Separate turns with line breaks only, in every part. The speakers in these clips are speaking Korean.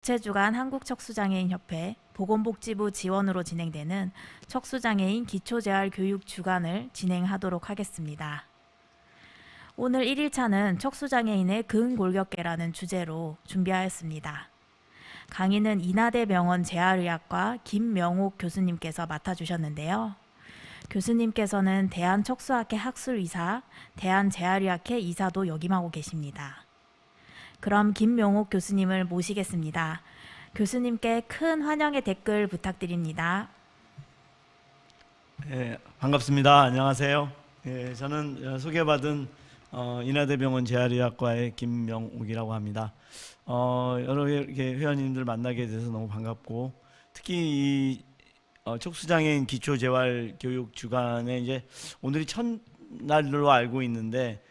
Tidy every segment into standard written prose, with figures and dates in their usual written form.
국제주간 한국척수장애인협회 보건복지부 지원으로 진행되는 척수장애인 기초재활교육 주간을 진행하도록 하겠습니다. 오늘 1일차는 척수장애인의 근골격계라는 주제로 준비하였습니다. 강의는 인하대병원 재활의학과 김명옥 교수님께서 맡아주셨는데요. 교수님께서는 대한척수학회 학술이사, 대한재활의학회 이사도 역임하고 계십니다. 그럼 김명옥 교수님을 모시겠습니다. 교수님께 큰 환영의 댓글 부탁드립니다.
반갑습니다. 안녕하세요. 저는 소개받은 인하대병원 재활의학과의 김명옥이라고 합니다. 여러 이렇게 회원님들 만나게 돼서 너무 반갑고, 특히 이 척수장애인 기초재활교육 주간에 이제 오늘이 첫날로 알고 있는데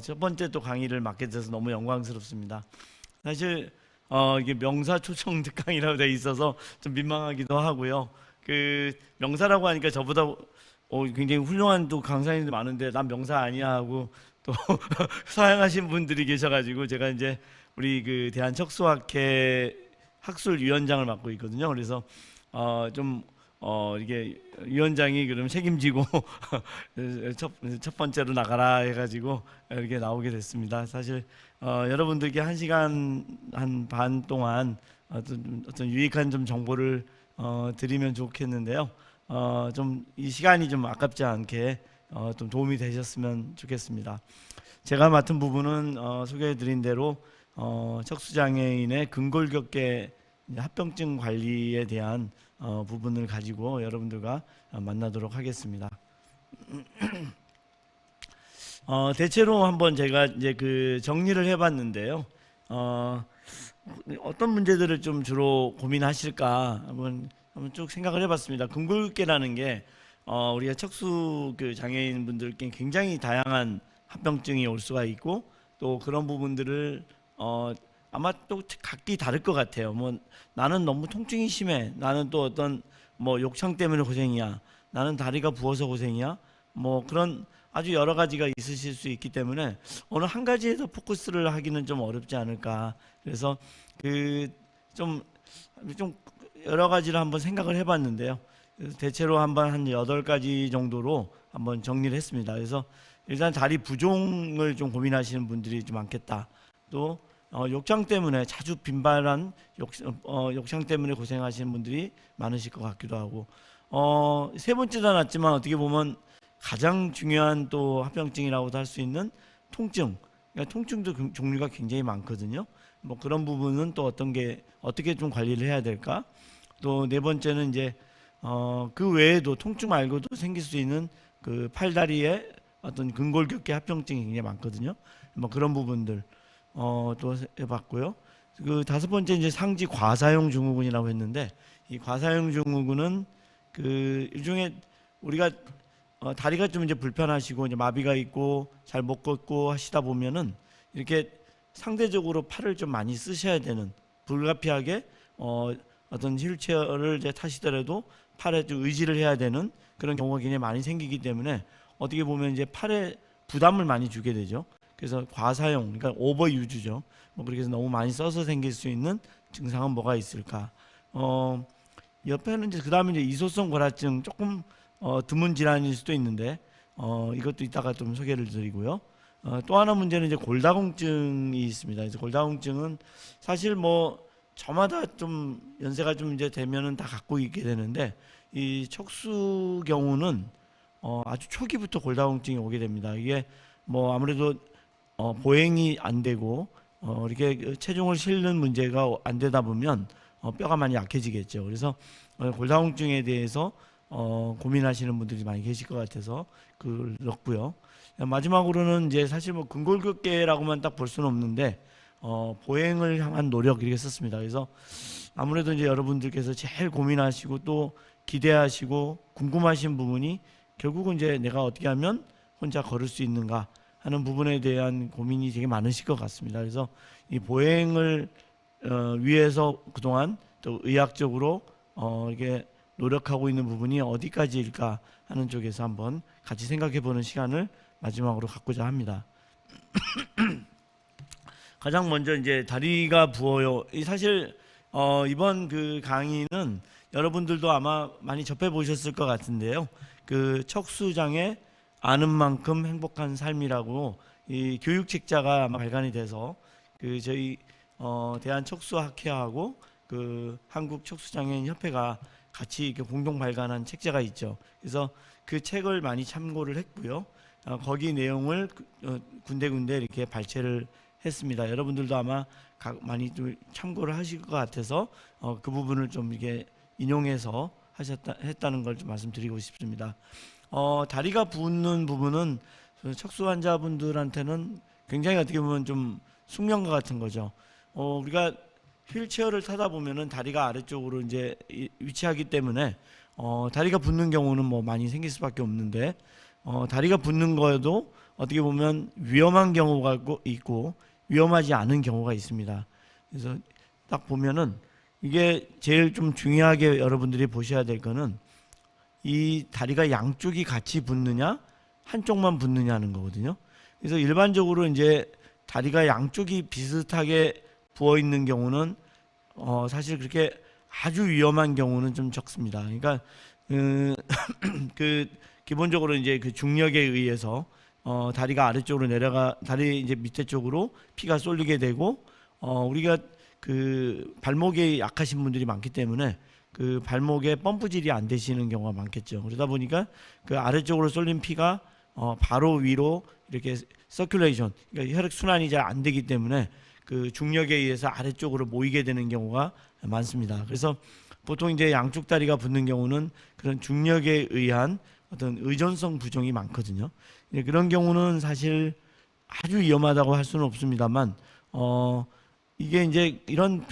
첫 번째 또 강의를 맡게 돼서 너무 영광스럽습니다. 사실 이게 명사 초청 특강이라고 돼 있어서 좀 민망하기도 하고요. 그 명사라고 하니까 저보다 굉장히 훌륭한 또 강사님들 많은데 난 명사 아니야 하고 또 사양하신 분들이 계셔가지고 제가 이제 우리 그 대한척수학회 학술위원장을 맡고 있거든요. 그래서 이게 위원장이 그럼 책임지고 첫 번째로 나가라 해가지고 이렇게 나오게 됐습니다. 사실 여러분들께 1시간 한 반 동안 어떤 유익한 좀 정보를 드리면 좋겠는데요. 좀 이 시간이 좀 아깝지 않게 좀 도움이 되셨으면 좋겠습니다. 제가 맡은 부분은 소개해드린 대로 척수장애인의 근골격계 합병증 관리에 대한 부분을 가지고 여러분들과 만나도록 하겠습니다. 대체로 한번 제가 이제 그 정리를 해봤는데요. 어떤 문제들을 좀 주로 고민하실까 한번 쭉 생각을 해봤습니다. 근골격계라는 게 우리가 척수 그 장애인 분들께 굉장히 다양한 합병증이 올 수가 있고, 또 그런 부분들을 아마 또 각기 다를 것 같아요. 뭐 나는 너무 통증이 심해, 나는 또 어떤 뭐 욕창 때문에 고생이야, 나는 다리가 부어서 고생이야, 뭐 그런 아주 여러 가지가 있으실 수 있기 때문에 어느 한 가지에서 포커스를 하기는 좀 어렵지 않을까. 그래서 그 좀 여러 가지를 한번 생각을 해봤는데요. 대체로 한 8가지 정도로 한번 정리를 했습니다. 그래서 일단 다리 부종을 좀 고민하시는 분들이 좀 많겠다. 또 욕창 때문에 자주 빈발한 욕창 때문에 고생하시는 분들이 많으실 것 같기도 하고, 세 번째도 낫지만 어떻게 보면 가장 중요한 또 합병증이라고도 할 수 있는 통증. 그러니까 통증도 종류가 굉장히 많거든요. 뭐 그런 부분은 또 어떻게 좀 관리를 해야 될까? 또 네 번째는 이제 그 외에도 통증 말고도 생길 수 있는 그 팔다리에 어떤 근골격계 합병증이 굉장히 많거든요. 뭐 그런 부분들 또 해봤고요. 그 다섯 번째 이제 상지 과사용 증후군이라고 했는데, 이 과사용 증후군은 그 일종의 우리가 다리가 좀 이제 불편하시고 이제 마비가 있고 잘 못 걷고 하시다 보면은 이렇게 상대적으로 팔을 좀 많이 쓰셔야 되는, 불가피하게 어떤 휠체어를 이제 타시더라도 팔에 좀 의지를 해야 되는 그런 경우가 굉장히 많이 생기기 때문에 어떻게 보면 이제 팔에 부담을 많이 주게 되죠. 그래서 과사용, 그러니까 오버 유즈죠. 뭐 그렇게 해서 너무 많이 써서 생길 수 있는 증상은 뭐가 있을까? 옆에는 이제 그다음에 이제 이소성 골화증, 조금 드문 질환일 수도 있는데 이것도 이따가 좀 소개를 드리고요. 또 하나 문제는 이제 골다공증이 있습니다. 그래서 골다공증은 사실 뭐 저마다 좀 연세가 좀 이제 되면은 다 갖고 있게 되는데, 이 척수 경우는 아주 초기부터 골다공증이 오게 됩니다. 이게 뭐 아무래도 보행이 안 되고 이렇게 체중을 실는 문제가 안 되다 보면 뼈가 많이 약해지겠죠. 그래서 골다공증에 대해서 고민하시는 분들이 많이 계실 것 같아서 그걸 넣었고요. 마지막으로는 이제 사실 뭐 근골격계라고만 딱 볼 수는 없는데 보행을 향한 노력 이렇게 썼습니다. 그래서 아무래도 이제 여러분들께서 제일 고민하시고 또 기대하시고 궁금하신 부분이 결국은 이제 내가 어떻게 하면 혼자 걸을 수 있는가 하는 부분에 대한 고민이 되게 많으실 것 같습니다. 그래서 이 보행을 위해서 그동안 또 의학적으로 이게 노력하고 있는 부분이 어디까지일까 하는 쪽에서 한번 같이 생각해 보는 시간을 마지막으로 갖고자 합니다. 가장 먼저 이제 다리가 부어요. 이 사실 이번 그 강의는 여러분들도 아마 많이 접해 보셨을 것 같은데요. 그 척수장애 아는 만큼 행복한 삶이라고 이 교육 책자가 아마 발간이 돼서 그 저희 대한척수학회하고 그 한국척수장애인 협회가 같이 이렇게 공동 발간한 책자가 있죠. 그래서 그 책을 많이 참고를 했고요. 거기 내용을 군데군데 이렇게 발췌를 했습니다. 여러분들도 아마 많이 좀 참고를 하실 것 같아서 그 부분을 좀 이게 인용해서 했다는 걸 좀 말씀드리고 싶습니다. 다리가 붓는 부분은 척수 환자분들한테는 굉장히 어떻게 보면 좀 숙명과 같은 거죠. 우리가 휠체어를 타다 보면은 다리가 아래쪽으로 이제 위치하기 때문에 다리가 붓는 경우는 뭐 많이 생길 수밖에 없는데 다리가 붓는 거에도 어떻게 보면 위험한 경우가 있고 위험하지 않은 경우가 있습니다. 그래서 딱 보면은 이게 제일 좀 중요하게 여러분들이 보셔야 될 거는 이 다리가 양쪽이 같이 붓느냐 한쪽만 붓느냐는 거거든요. 그래서 일반적으로 이제 다리가 양쪽이 비슷하게 부어 있는 경우는 사실 그렇게 아주 위험한 경우는 좀 적습니다. 그러니까 그 기본적으로 이제 그 중력에 의해서 다리가 아래쪽으로 다리 이제 밑에 쪽으로 피가 쏠리게 되고 우리가 그 발목이 약하신 분들이 많기 때문에 그 발목에 펌프질이 안 되시는 경우가 많겠죠. 그러다 보니까 그 아래쪽으로 쏠린 피가 바로 위로 이렇게 서큘레이션, 그러니까 혈액 순환이 잘 안 되기 때문에 그 중력에 의해서 아래쪽으로 모이게 되는 경우가 많습니다. 그래서 보통 이제 양쪽 다리가 붓는 경우는 그런 중력에 의한 어떤 의존성 부종이 많거든요. 그런 경우는 사실 아주 위험하다고 할 수는 없습니다만 이게 이제 이런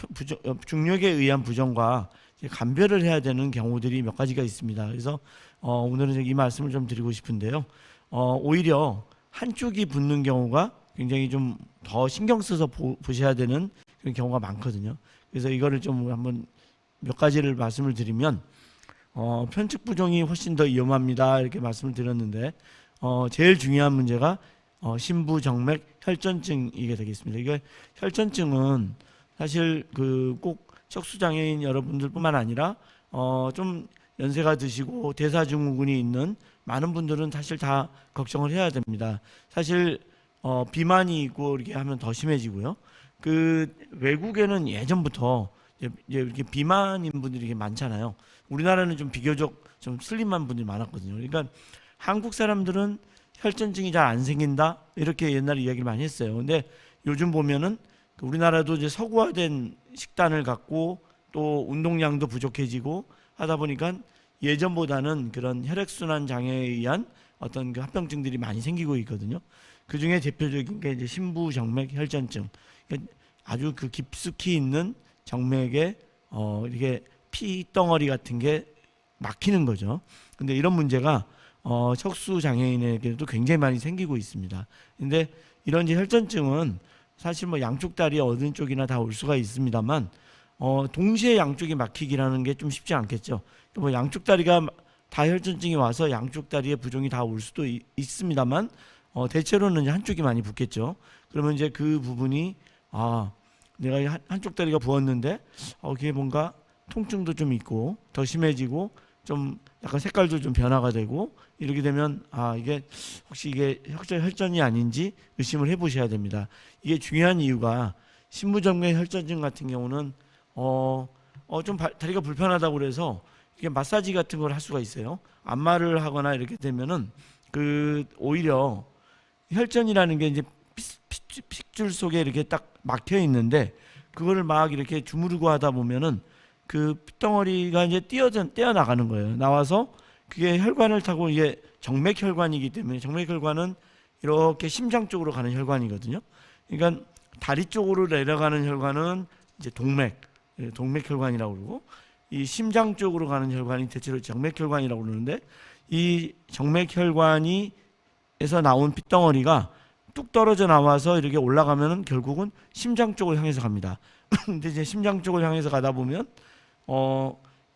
중력에 의한 부종과 감별을 해야 되는 경우들이 몇 가지가 있습니다. 그래서 오늘은 이 말씀을 좀 드리고 싶은데요. 오히려 한쪽이 붓는 경우가 굉장히 좀 더 신경 써서 보셔야 되는 그런 경우가 많거든요. 그래서 이거를 좀 한번 몇 가지를 말씀을 드리면 편측 부종이 훨씬 더 위험합니다. 이렇게 말씀을 드렸는데 제일 중요한 문제가 심부정맥 혈전증이게 되겠습니다. 이게 혈전증은 사실 그 꼭 척수장애인 여러분들뿐만 아니라 좀 연세가 드시고 대사증후군이 있는 많은 분들은 사실 다 걱정을 해야 됩니다. 사실 비만이 있고 이렇게 하면 더 심해지고요. 그 외국에는 예전부터 이제 이렇게 비만인 분들이 이렇게 많잖아요. 우리나라는 좀 비교적 좀 슬림한 분들이 많았거든요. 그러니까 한국 사람들은 혈전증이 잘 안 생긴다 이렇게 옛날에 이야기를 많이 했어요. 근데 요즘 보면은 우리나라도 이제 서구화된 식단을 갖고 또 운동량도 부족해지고 하다 보니까 예전보다는 그런 혈액순환 장애에 의한 어떤 그 합병증들이 많이 생기고 있거든요. 그 중에 대표적인 게 이제 심부정맥 혈전증. 그러니까 아주 그 깊숙이 있는 정맥에 이렇게 피 덩어리 같은 게 막히는 거죠. 근데 이런 문제가 척수 장애인에게도 굉장히 많이 생기고 있습니다. 근데 이런 이제 혈전증은 사실 뭐 양쪽 다리 어느 쪽이나 다 올 수가 있습니다만 동시에 양쪽이 막히기라는 게 좀 쉽지 않겠죠. 뭐 양쪽 다리가 다 혈전증이 와서 양쪽 다리에 부종이 다 올 수도 있습니다만 대체로는 이제 한쪽이 많이 붓겠죠. 그러면 이제 그 부분이 내가 한쪽 다리가 부었는데 그게 뭔가 통증도 좀 있고 더 심해지고 좀 약간 색깔도 좀 변화가 되고 이렇게 되면 이게 혹시 이게 혈전이 아닌지 의심을 해보셔야 됩니다. 이게 중요한 이유가 심부정맥 혈전증 같은 경우는 좀 다리가 불편하다고 그래서 이게 마사지 같은 걸 할 수가 있어요. 안마를 하거나 이렇게 되면은 그 오히려 혈전이라는 게 이제 핏줄 속에 이렇게 딱 막혀 있는데 그거를 막 이렇게 주무르고 하다 보면은 그 핏덩어리가 이제 떼어 나가는 거예요. 나와서 그게 혈관을 타고 이게 정맥혈관이기 때문에 정맥혈관은 이렇게 심장 쪽으로 가는 혈관이거든요. 그러니까 다리 쪽으로 내려가는 혈관은 이제 동맥혈관이라고 그러고 이 심장 쪽으로 가는 혈관이 대체로 정맥혈관이라고 그러는데 이 정맥혈관이 에서 나온 핏덩어리가 뚝 떨어져 나와서 이렇게 올라가면은 결국은 심장 쪽을 향해서 갑니다. 근데 이제 심장 쪽을 향해서 가다 보면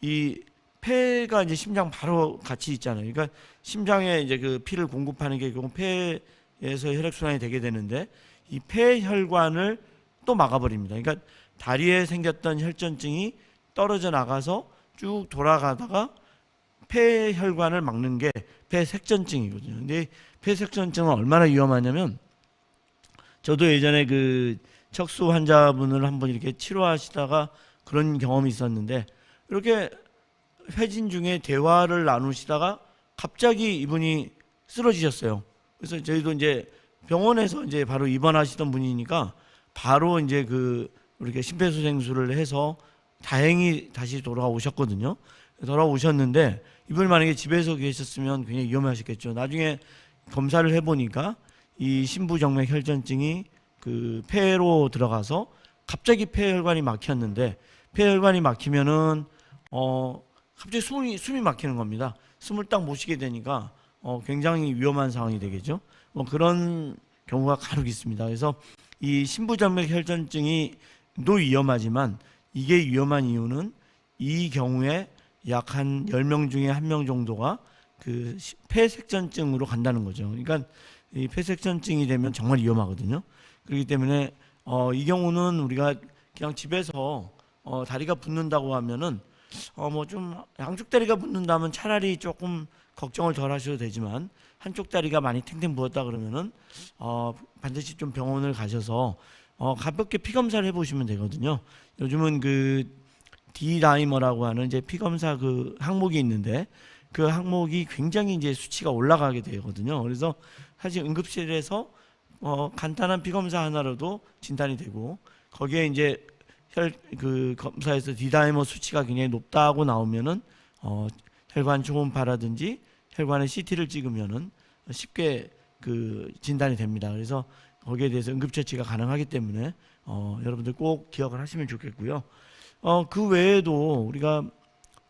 이 폐가 이제 심장 바로 같이 있잖아요. 그러니까 심장에 이제 그 피를 공급하는 게 결국 폐에서 혈액 순환이 되게 되는데 이 폐혈관을 또 막아버립니다. 그러니까 다리에 생겼던 혈전증이 떨어져 나가서 쭉 돌아가다가 폐혈관을 막는 게 폐색전증이거든요. 근데 폐색전증은 얼마나 위험하냐면 저도 예전에 그 척수 환자분을 한번 이렇게 치료하시다가 그런 경험이 있었는데 이렇게 회진 중에 대화를 나누시다가 갑자기 이분이 쓰러지셨어요. 그래서 저희도 이제 병원에서 이제 바로 입원하시던 분이니까 바로 이제 그 이렇게 심폐소생술을 해서 다행히 다시 돌아오셨거든요. 돌아오셨는데 이분이 만약에 집에서 계셨으면 굉장히 위험하셨겠죠. 나중에 검사를 해보니까 이 심부정맥 혈전증이 그 폐로 들어가서 갑자기 폐혈관이 막혔는데 폐혈관이 막히면은 갑자기 숨이 막히는 겁니다. 숨을 딱 못 쉬게 되니까 굉장히 위험한 상황이 되겠죠. 뭐 그런 경우가 간혹 있습니다. 그래서 이 심부정맥 혈전증이 도 위험하지만 이게 위험한 이유는 이 경우에 약 한 10명 중에 1명 정도가 그 폐색전증으로 간다는 거죠. 그러니까 이 폐색전증이 되면 정말 위험하거든요. 그렇기 때문에 이 경우는 우리가 그냥 집에서 다리가 붓는다고 하면은 뭐 좀 양쪽 다리가 붓는다면 차라리 조금 걱정을 덜 하셔도 되지만 한쪽 다리가 많이 탱탱 부었다 그러면은 반드시 좀 병원을 가셔서 가볍게 피 검사를 해보시면 되거든요. 요즘은 그 D다이머라고 하는 이제 피 검사 그 항목이 있는데 그 항목이 굉장히 이제 수치가 올라가게 되거든요. 그래서 사실 응급실에서 간단한 피 검사 하나로도 진단이 되고 거기에 이제 그 검사에서 D다이머 수치가 굉장히 높다고 나오면은 혈관 초음파라든지 혈관의 CT를 찍으면은 쉽게 그 진단이 됩니다. 그래서 거기에 대해서 응급처치가 가능하기 때문에 여러분들 꼭 기억을 하시면 좋겠고요. 그 외에도 우리가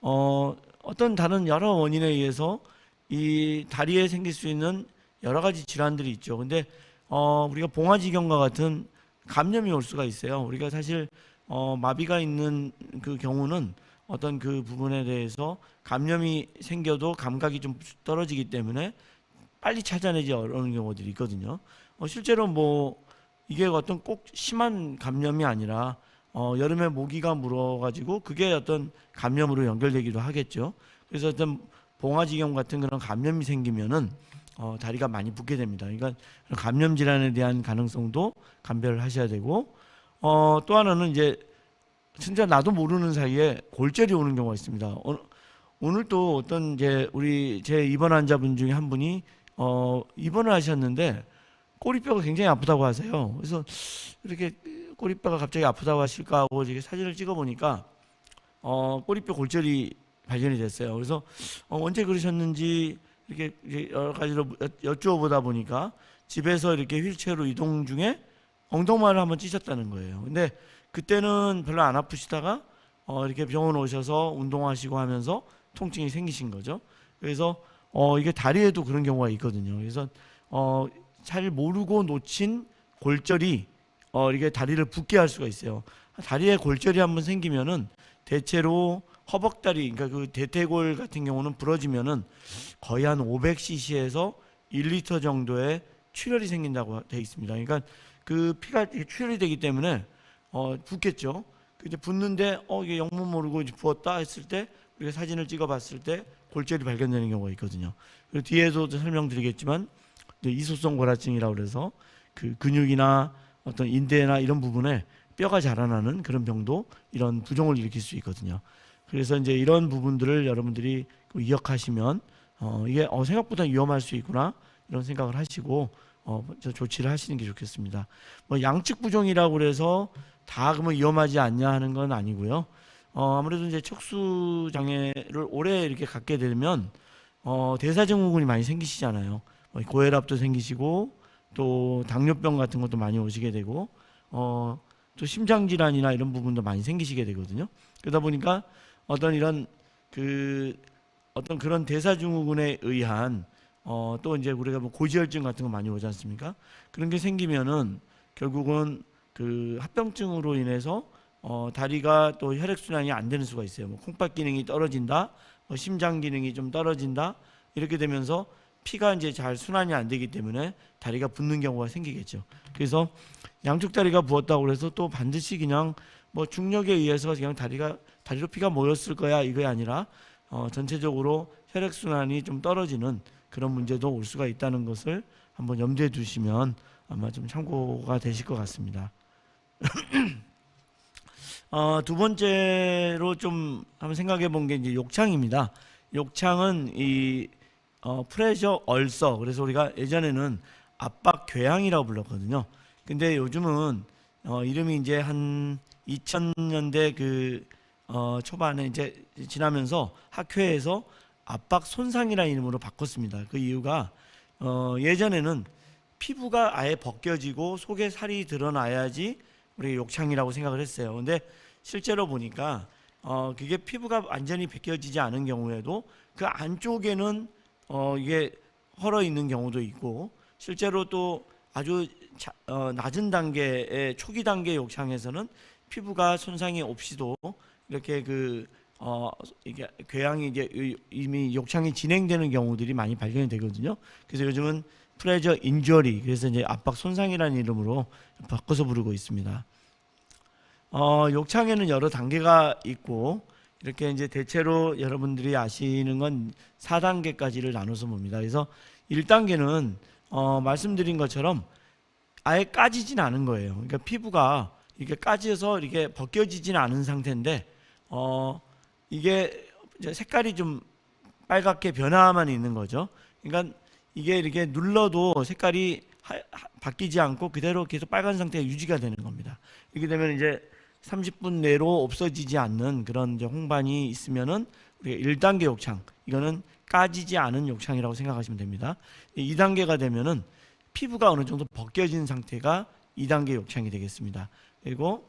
어떤 다른 여러 원인에 의해서 이 다리에 생길 수 있는 여러 가지 질환들이 있죠. 근데 우리가 봉화지경과 같은 감염이 올 수가 있어요. 우리가 사실 마비가 있는 그 경우는 어떤 그 부분에 대해서 감염이 생겨도 감각이 좀 떨어지기 때문에 빨리 찾아내지 어려운 경우들이 있거든요. 실제로 뭐 이게 어떤 꼭 심한 감염이 아니라 여름에 모기가 물어가지고 그게 어떤 감염으로 연결되기도 하겠죠. 그래서 어떤 봉화지경 같은 그런 감염이 생기면은 다리가 많이 붓게 됩니다. 그러니까 감염 질환에 대한 가능성도 감별을 하셔야 되고 또 하나는 이제 진짜 나도 모르는 사이에 골절이 오는 경우가 있습니다. 오늘 또 어떤 이제 제 입원 환자분 중에 한 분이 입원을 하셨는데 꼬리뼈가 굉장히 아프다고 하세요. 그래서 이렇게 꼬리뼈가 갑자기 아프다고 하실까 하고 이렇게 사진을 찍어 보니까 꼬리뼈 골절이 발견이 됐어요. 그래서 언제 그러셨는지 이렇게 여러 가지로 여쭈어보다 보니까 집에서 이렇게 휠체어로 이동 중에 엉덩이를 한번 찢었다는 거예요. 근데 그때는 별로 안 아프시다가 이렇게 병원 오셔서 운동하시고 하면서 통증이 생기신 거죠. 그래서 이게 다리에도 그런 경우가 있거든요. 그래서 잘 모르고 놓친 골절이 이게 다리를 붓게 할 수가 있어요. 다리에 골절이 한번 생기면은 대체로 허벅다리, 그러니까 그 대퇴골 같은 경우는 부러지면은 거의 한 500cc에서 1리터 정도의 출혈이 생긴다고 되어 있습니다. 그러니까 그 피가 출혈이 되기 때문에 붓겠죠. 이제 붓는데 이게 영문 모르고 이제 부었다 했을 때 우리가 사진을 찍어봤을 때 골절이 발견되는 경우가 있거든요. 그리고 뒤에서도 설명드리겠지만 이소성 골화증이라고 그래서 그 근육이나 어떤 인대나 이런 부분에 뼈가 자라나는 그런 병도 이런 부종을 일으킬 수 있거든요. 그래서 이제 이런 부분들을 여러분들이 기억하시면 이게 생각보다 위험할 수 있구나 이런 생각을 하시고 조치를 하시는 게 좋겠습니다. 뭐 양측 부종이라고 그래서 다 그러면 위험하지 않냐 하는 건 아니고요. 아무래도 이제 척수 장애를 오래 이렇게 갖게 되면 대사증후군이 많이 생기시잖아요. 고혈압도 생기시고 또 당뇨병 같은 것도 많이 오시게 되고 또 심장 질환이나 이런 부분도 많이 생기시게 되거든요. 그러다 보니까 어떤 이런 어떤 그런 대사증후군에 의한 또 이제 우리가 뭐 고지혈증 같은 거 많이 오지 않습니까? 그런 게 생기면은 결국은 그 합병증으로 인해서 다리가 또 혈액 순환이 안 되는 수가 있어요. 뭐 콩팥 기능이 떨어진다, 심장 기능이 좀 떨어진다 이렇게 되면서 피가 이제 잘 순환이 안 되기 때문에 다리가 붓는 경우가 생기겠죠. 그래서 양쪽 다리가 부었다고 해서 또 반드시 그냥 뭐 중력에 의해서 그냥 다리로 피가 모였을 거야 이게 아니라 전체적으로 혈액 순환이 좀 떨어지는 그런 문제도 올 수가 있다는 것을 한번 염두에 두시면 아마 좀 참고가 되실 것 같습니다. 두 번째로 좀 한번 생각해 본 게 이제 욕창입니다. 욕창은 이 프레셔 얼서, 그래서 우리가 예전에는 압박 궤양이라고 불렀거든요. 근데 요즘은 이름이 이제 한 2000년대 그 초반에 이제 지나면서 학회에서 압박 손상이라는 이름으로 바꿨습니다. 그 이유가 예전에는 피부가 아예 벗겨지고 속에 살이 드러나야지 우리 욕창이라고 생각을 했어요. 근데 실제로 보니까 그게 피부가 완전히 벗겨지지 않은 경우에도 그 안쪽에는 이게 헐어 있는 경우도 있고, 실제로 또 아주 낮은 단계의 초기 단계 욕창에서는 피부가 손상이 없이도 이렇게 이게 궤양이 이제 이미 욕창이 진행되는 경우들이 많이 발견이 되거든요. 그래서 요즘은 프레저 인저리, 그래서 이제 압박 손상이라는 이름으로 바꿔서 부르고 있습니다. 욕창에는 여러 단계가 있고, 이렇게 이제 대체로 여러분들이 아시는 건 4단계까지를 나눠서 봅니다. 그래서 1단계는 말씀드린 것처럼 아예 까지진 않은 거예요. 그러니까 피부가 이렇게 까져서 이렇게 벗겨지진 않은 상태인데 이게 이제 색깔이 좀 빨갛게 변화만 있는 거죠. 그러니까 이게 이렇게 눌러도 색깔이 바뀌지 않고 그대로 계속 빨간 상태가 유지가 되는 겁니다. 이렇게 되면 이제 30분 내로 없어지지 않는 그런 이제 홍반이 있으면은 우리가 1단계 욕창, 이거는 까지지 않은 욕창이라고 생각하시면 됩니다. 2단계가 되면은 피부가 어느 정도 벗겨진 상태가 2단계 욕창이 되겠습니다. 그리고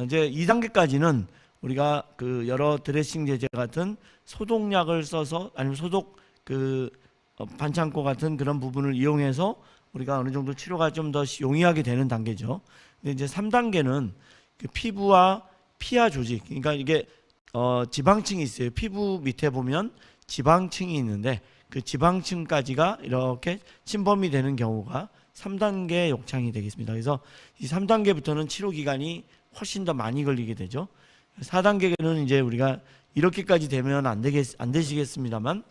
이제 2단계까지는 우리가 그 여러 드레싱 제제 같은 소독약을 써서, 아니면 소독 반창고 같은 그런 부분을 이용해서 우리가 어느 정도 치료가 좀 더 용이하게 되는 단계죠. 근데 이제 3단계는 그 피부와 피하 조직, 그러니까 이게 지방층이 있어요. 피부 밑에 보면 지방층이 있는데 그 지방층까지가 이렇게 침범이 되는 경우가 3단계 욕창이 되겠습니다. 그래서 이 3단계부터는 치료 기간이 훨씬 더 많이 걸리게 되죠. 4단계는 이제 우리가 이렇게까지 되면 안 되시겠습니다만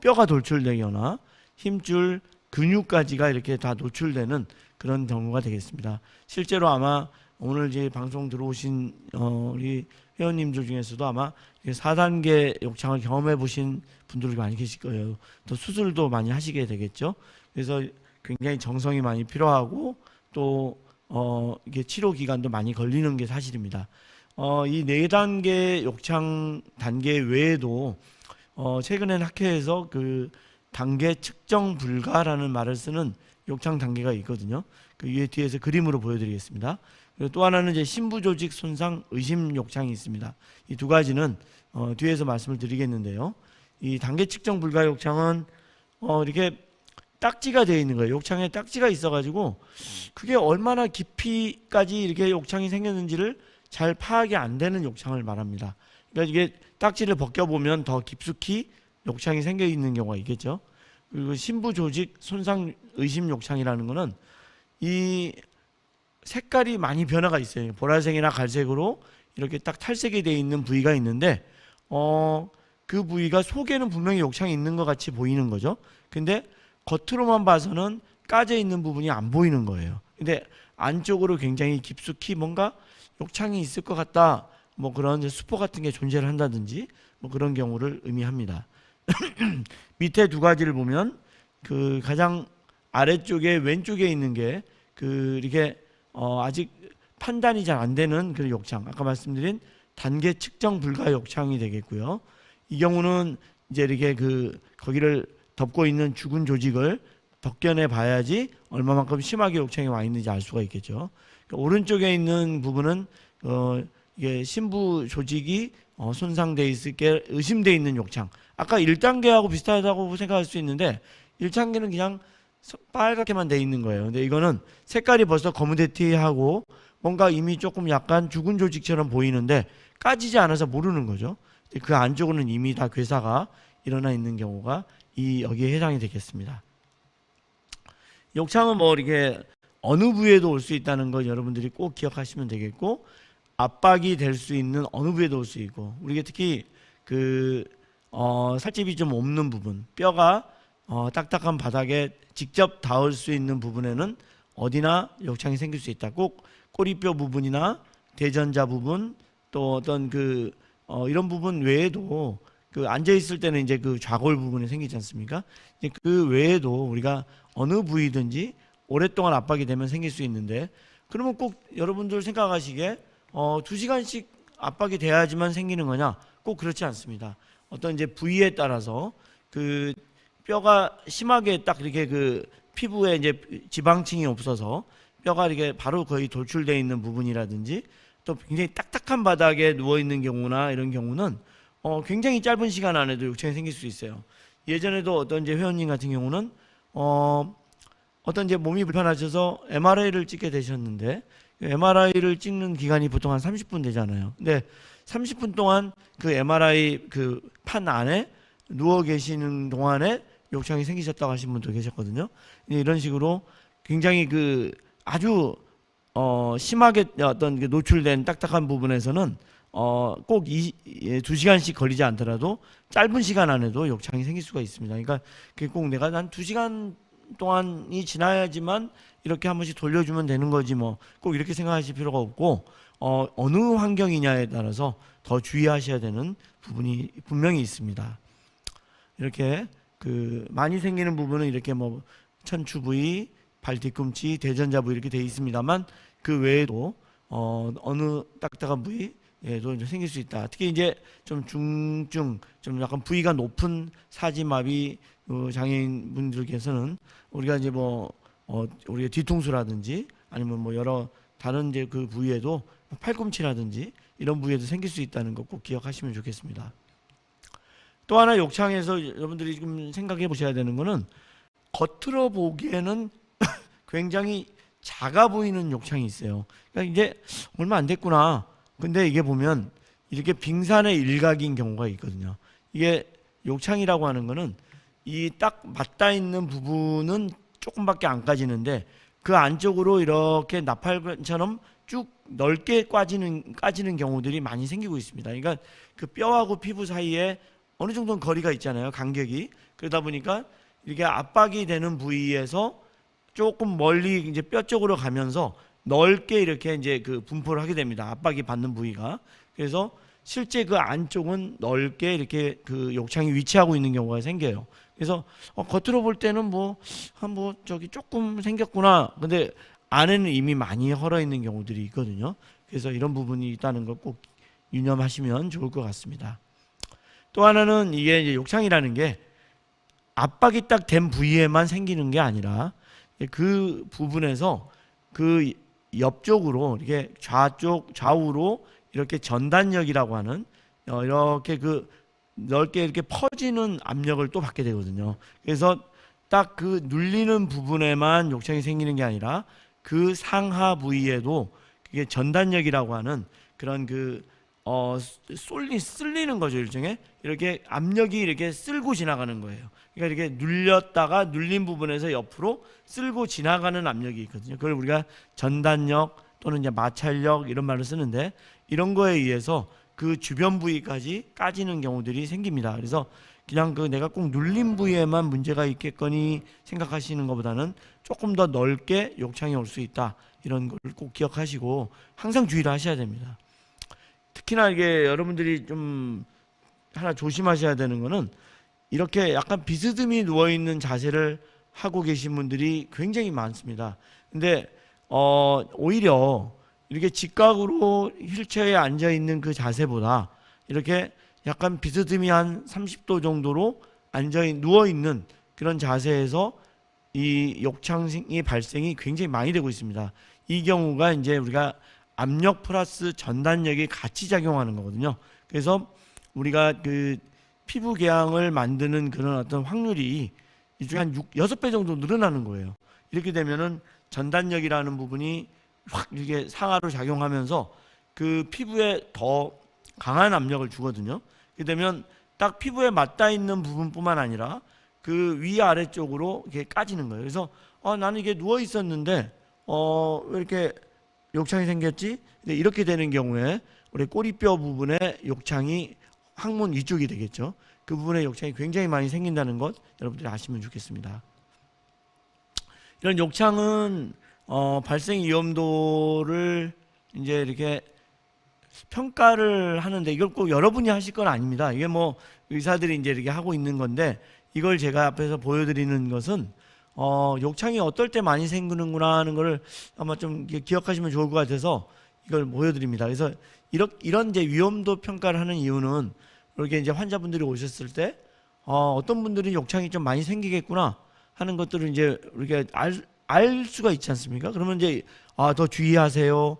뼈가 돌출되거나 힘줄 근육까지가 이렇게 다 노출되는 그런 경우가 되겠습니다. 실제로 아마 오늘 이제 방송 들어오신 우리 회원님들 중에서도 아마 4단계 욕창을 경험해 보신 분들이 많이 계실 거예요. 또 수술도 많이 하시게 되겠죠. 그래서 굉장히 정성이 많이 필요하고 또 이게 치료 기간도 많이 걸리는 게 사실입니다. 이 4단계 욕창 단계 외에도 최근엔 학회에서 그 단계 측정 불가라는 말을 쓰는 욕창 단계가 있거든요. 그 위에 뒤에서 그림으로 보여드리겠습니다. 그리고 또 하나는 이제 신부 조직 손상 의심 욕창이 있습니다. 이 두 가지는 뒤에서 말씀을 드리겠는데요. 이 단계 측정 불가 욕창은 이렇게 딱지가 되어 있는 거예요. 욕창에 딱지가 있어가지고 그게 얼마나 깊이까지 이렇게 욕창이 생겼는지를 잘 파악이 안 되는 욕창을 말합니다. 그러니까 이게 딱지를 벗겨보면 더 깊숙이 욕창이 생겨 있는 경우가 있겠죠. 그리고 신부 조직 손상 의심 욕창이라는 거는 이 색깔이 많이 변화가 있어요. 보라색이나 갈색으로 이렇게 딱 탈색이 되어 있는 부위가 있는데 그 부위가 속에는 분명히 욕창이 있는 것 같이 보이는 거죠. 근데 겉으로만 봐서는 까져 있는 부분이 안 보이는 거예요. 근데 안쪽으로 굉장히 깊숙이 뭔가 욕창이 있을 것 같다, 뭐 그런 수포 같은 게 존재를 한다든지 뭐 그런 경우를 의미합니다. 밑에 두 가지를 보면 그 가장 아래쪽에 왼쪽에 있는 게 이렇게 아직 판단이 잘 안 되는 그 욕창, 아까 말씀드린 단계 측정 불가 욕창이 되겠고요. 이 경우는 이제 이렇게 거기를 덮고 있는 죽은 조직을 벗겨내 봐야지 얼마만큼 심하게 욕창이 와 있는지 알 수가 있겠죠. 그러니까 오른쪽에 있는 부분은 이게 신부 조직이 손상돼 있을 게 의심돼 있는 욕창. 아까 1단계하고 비슷하다고 생각할 수 있는데 1단계는 그냥 빨갛게만 돼 있는 거예요. 근데 이거는 색깔이 벌써 거무대티하고 뭔가 이미 조금 약간 죽은 조직처럼 보이는데 까지지 않아서 모르는 거죠. 그 안쪽으로는 이미 다 괴사가 일어나 있는 경우가 여기에 해당이 되겠습니다. 욕창은 뭐 이렇게 어느 부위에도 올 수 있다는 걸 여러분들이 꼭 기억하시면 되겠고, 압박이 될 수 있는 어느 부위에도 올 수 있고, 우리가 특히 그 살집이 좀 없는 부분, 뼈가 딱딱한 바닥에 직접 닿을 수 있는 부분에는 어디나 욕창이 생길 수 있다. 꼭 꼬리뼈 부분이나 대전자 부분, 또 어떤 이런 부분 외에도 그 앉아 있을 때는 이제 그 좌골 부분이 생기지 않습니까? 이제 그 외에도 우리가 어느 부위든지 오랫동안 압박이 되면 생길 수 있는데, 그러면 꼭 여러분들 생각하시기에 2시간씩 압박이 돼야지만 생기는 거냐? 꼭 그렇지 않습니다. 어떤 이제 부위에 따라서 그 뼈가 심하게 딱 이렇게 그 피부에 이제 지방층이 없어서 뼈가 이렇게 바로 거의 돌출되어 있는 부분이라든지, 또 굉장히 딱딱한 바닥에 누워 있는 경우나 이런 경우는 굉장히 짧은 시간 안에도 욕창이 생길 수 있어요. 예전에도 어떤 이제 회원님 같은 경우는 어떤 이제 몸이 불편하셔서 MRI를 찍게 되셨는데, MRI를 찍는 기간이 보통 한 30분 되잖아요. 근데 30분 동안 그 MRI 그 판 안에 누워 계시는 동안에 욕창이 생기셨다고 하신 분도 계셨거든요. 이런 식으로 굉장히 그 아주 심하게 어떤 노출된 딱딱한 부분에서는 꼭 2시간씩 걸리지 않더라도 짧은 시간 안에도 욕창이 생길 수가 있습니다. 그러니까 그게 꼭 내가 한 2시간 동안이 지나야지만 이렇게 한 번씩 돌려주면 되는 거지 뭐 꼭 이렇게 생각하실 필요가 없고, 어느 환경이냐에 따라서 더 주의하셔야 되는 부분이 분명히 있습니다. 이렇게 그 많이 생기는 부분은 이렇게 뭐 천추 부위, 발 뒤꿈치, 대전자 부위 이렇게 돼 있습니다만, 그 외에도 어느 딱딱한 부위에도 이제 생길 수 있다. 특히 이제 좀 중증, 좀 약간 부위가 높은 사지마비 장애인 분들께서는 우리가 이제 우리가 뒤통수라든지 아니면 뭐 여러 다른 이제 그 부위에도 팔꿈치라든지 이런 부위에도 생길 수 있다는 거 꼭 기억하시면 좋겠습니다. 또 하나 욕창에서 여러분들이 지금 생각해 보셔야 되는 거는, 겉으로 보기에는 굉장히 작아 보이는 욕창이 있어요. 그러니까 이제 얼마 안 됐구나. 근데 이게 보면 이렇게 빙산의 일각인 경우가 있거든요. 이게 욕창이라고 하는 거는 이 딱 맞닿아 있는 부분은 조금밖에 안 까지는데, 그 안쪽으로 이렇게 나팔관처럼 쭉 넓게 까지는 경우들이 많이 생기고 있습니다. 그러니까 그 뼈하고 피부 사이에 어느 정도는 거리가 있잖아요, 간격이. 그러다 보니까 이렇게 압박이 되는 부위에서 조금 멀리 이제 뼈 쪽으로 가면서 넓게 이렇게 이제 그 분포를 하게 됩니다. 압박이 받는 부위가. 그래서 실제 그 안쪽은 넓게 이렇게 그 욕창이 위치하고 있는 경우가 생겨요. 그래서 겉으로 볼 때는 저기 조금 생겼구나. 근데 안에는 이미 많이 헐어 있는 경우들이 있거든요. 그래서 이런 부분이 있다는 걸 꼭 유념하시면 좋을 것 같습니다. 또 하나는 이게 이제 욕창이라는 게 압박이 딱 된 부위에만 생기는 게 아니라, 그 부분에서 그 옆쪽으로 이렇게 좌우로 이렇게 전단력이라고 하는 이렇게 그 넓게 이렇게 퍼지는 압력을 또 받게 되거든요. 그래서 딱 그 눌리는 부분에만 욕창이 생기는 게 아니라 그 상하 부위에도 그게 전단력이라고 하는 그런 쓸리는 거죠. 일종의 이렇게 압력이 이렇게 쓸고 지나가는 거예요. 그러니까 이렇게 눌렸다가 눌린 부분에서 옆으로 쓸고 지나가는 압력이 있거든요. 그걸 우리가 전단력 또는 이제 마찰력 이런 말을 쓰는데, 이런 거에 의해서 그 주변 부위까지 까지는 경우들이 생깁니다. 그래서 그냥 내가 꼭 눌린 부위에만 문제가 있겠거니 생각하시는 것보다는 조금 더 넓게 욕창이 올 수 있다. 이런 걸 꼭 기억하시고 항상 주의를 하셔야 됩니다. 특히나 이게 여러분들이 좀 하나 조심하셔야 되는 거는, 이렇게 약간 비스듬히 누워있는 자세를 하고 계신 분들이 굉장히 많습니다. 근데 오히려 이렇게 직각으로 휠체어에 앉아있는 그 자세보다 이렇게 약간 비스듬히 한 30도 정도로 누워있는 그런 자세에서 이 욕창이 발생이 굉장히 많이 되고 있습니다. 이 경우가 이제 우리가 압력 플러스 전단력이 같이 작용하는 거거든요. 그래서 우리가 그 피부 궤양을 만드는 그런 어떤 확률이 일종의 한 6배 정도 늘어나는 거예요. 이렇게 되면은 전단력이라는 부분이 확 이렇게 상하로 작용하면서 그 피부에 더 강한 압력을 주거든요. 그렇게 되면 딱 피부에 맞닿아 있는 부분뿐만 아니라 그 위아래쪽으로 이렇게 까지는 거예요. 그래서 나는 이게 누워 있었는데 왜 이렇게 욕창이 생겼지? 근데 이렇게 되는 경우에 우리 꼬리뼈 부분에 욕창이 항문 위쪽이 되겠죠. 그 부분에 욕창이 굉장히 많이 생긴다는 것 여러분들이 아시면 좋겠습니다. 이런 욕창은 발생 위험도를 이제 이렇게 평가를 하는데 이걸 꼭 여러분이 하실 건 아닙니다. 이게 뭐 의사들이 이제 이렇게 하고 있는 건데 이걸 제가 앞에서 보여드리는 것은 욕창이 어떨 때 많이 생기는구나 하는 거를 아마 좀 기억하시면 좋을 것 같아서 이걸 보여드립니다. 그래서 이런 이제 위험도 평가를 하는 이유는 이렇게 이제 환자분들이 오셨을 때 어떤 분들은 욕창이 좀 많이 생기겠구나 하는 것들을 이제 우리가 알 수가 있지 않습니까? 그러면 이제 더 주의하세요.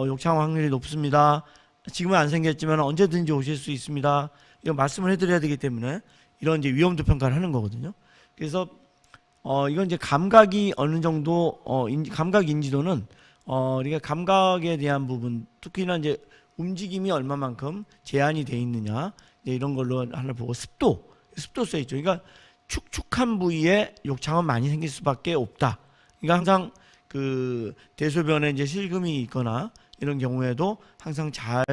욕창 확률이 높습니다. 지금은 안 생겼지만 언제든지 오실 수 있습니다. 이런 말씀을 해드려야 되기 때문에 이런 이제 위험도 평가를 하는 거거든요. 그래서 이건 이제 감각이 어느 정도 감각 인지도는 우리가 감각에 대한 부분, 특히나 이제 움직임이 얼마만큼 제한이 돼 있느냐 이런 걸로 하나 보고 습도 써 있죠. 그러니까 축축한 부위에 욕창은 많이 생길 수밖에 없다. 그러니까 항상 그 대소변에 이제 실금이 있거나 이런 경우에도 항상 잘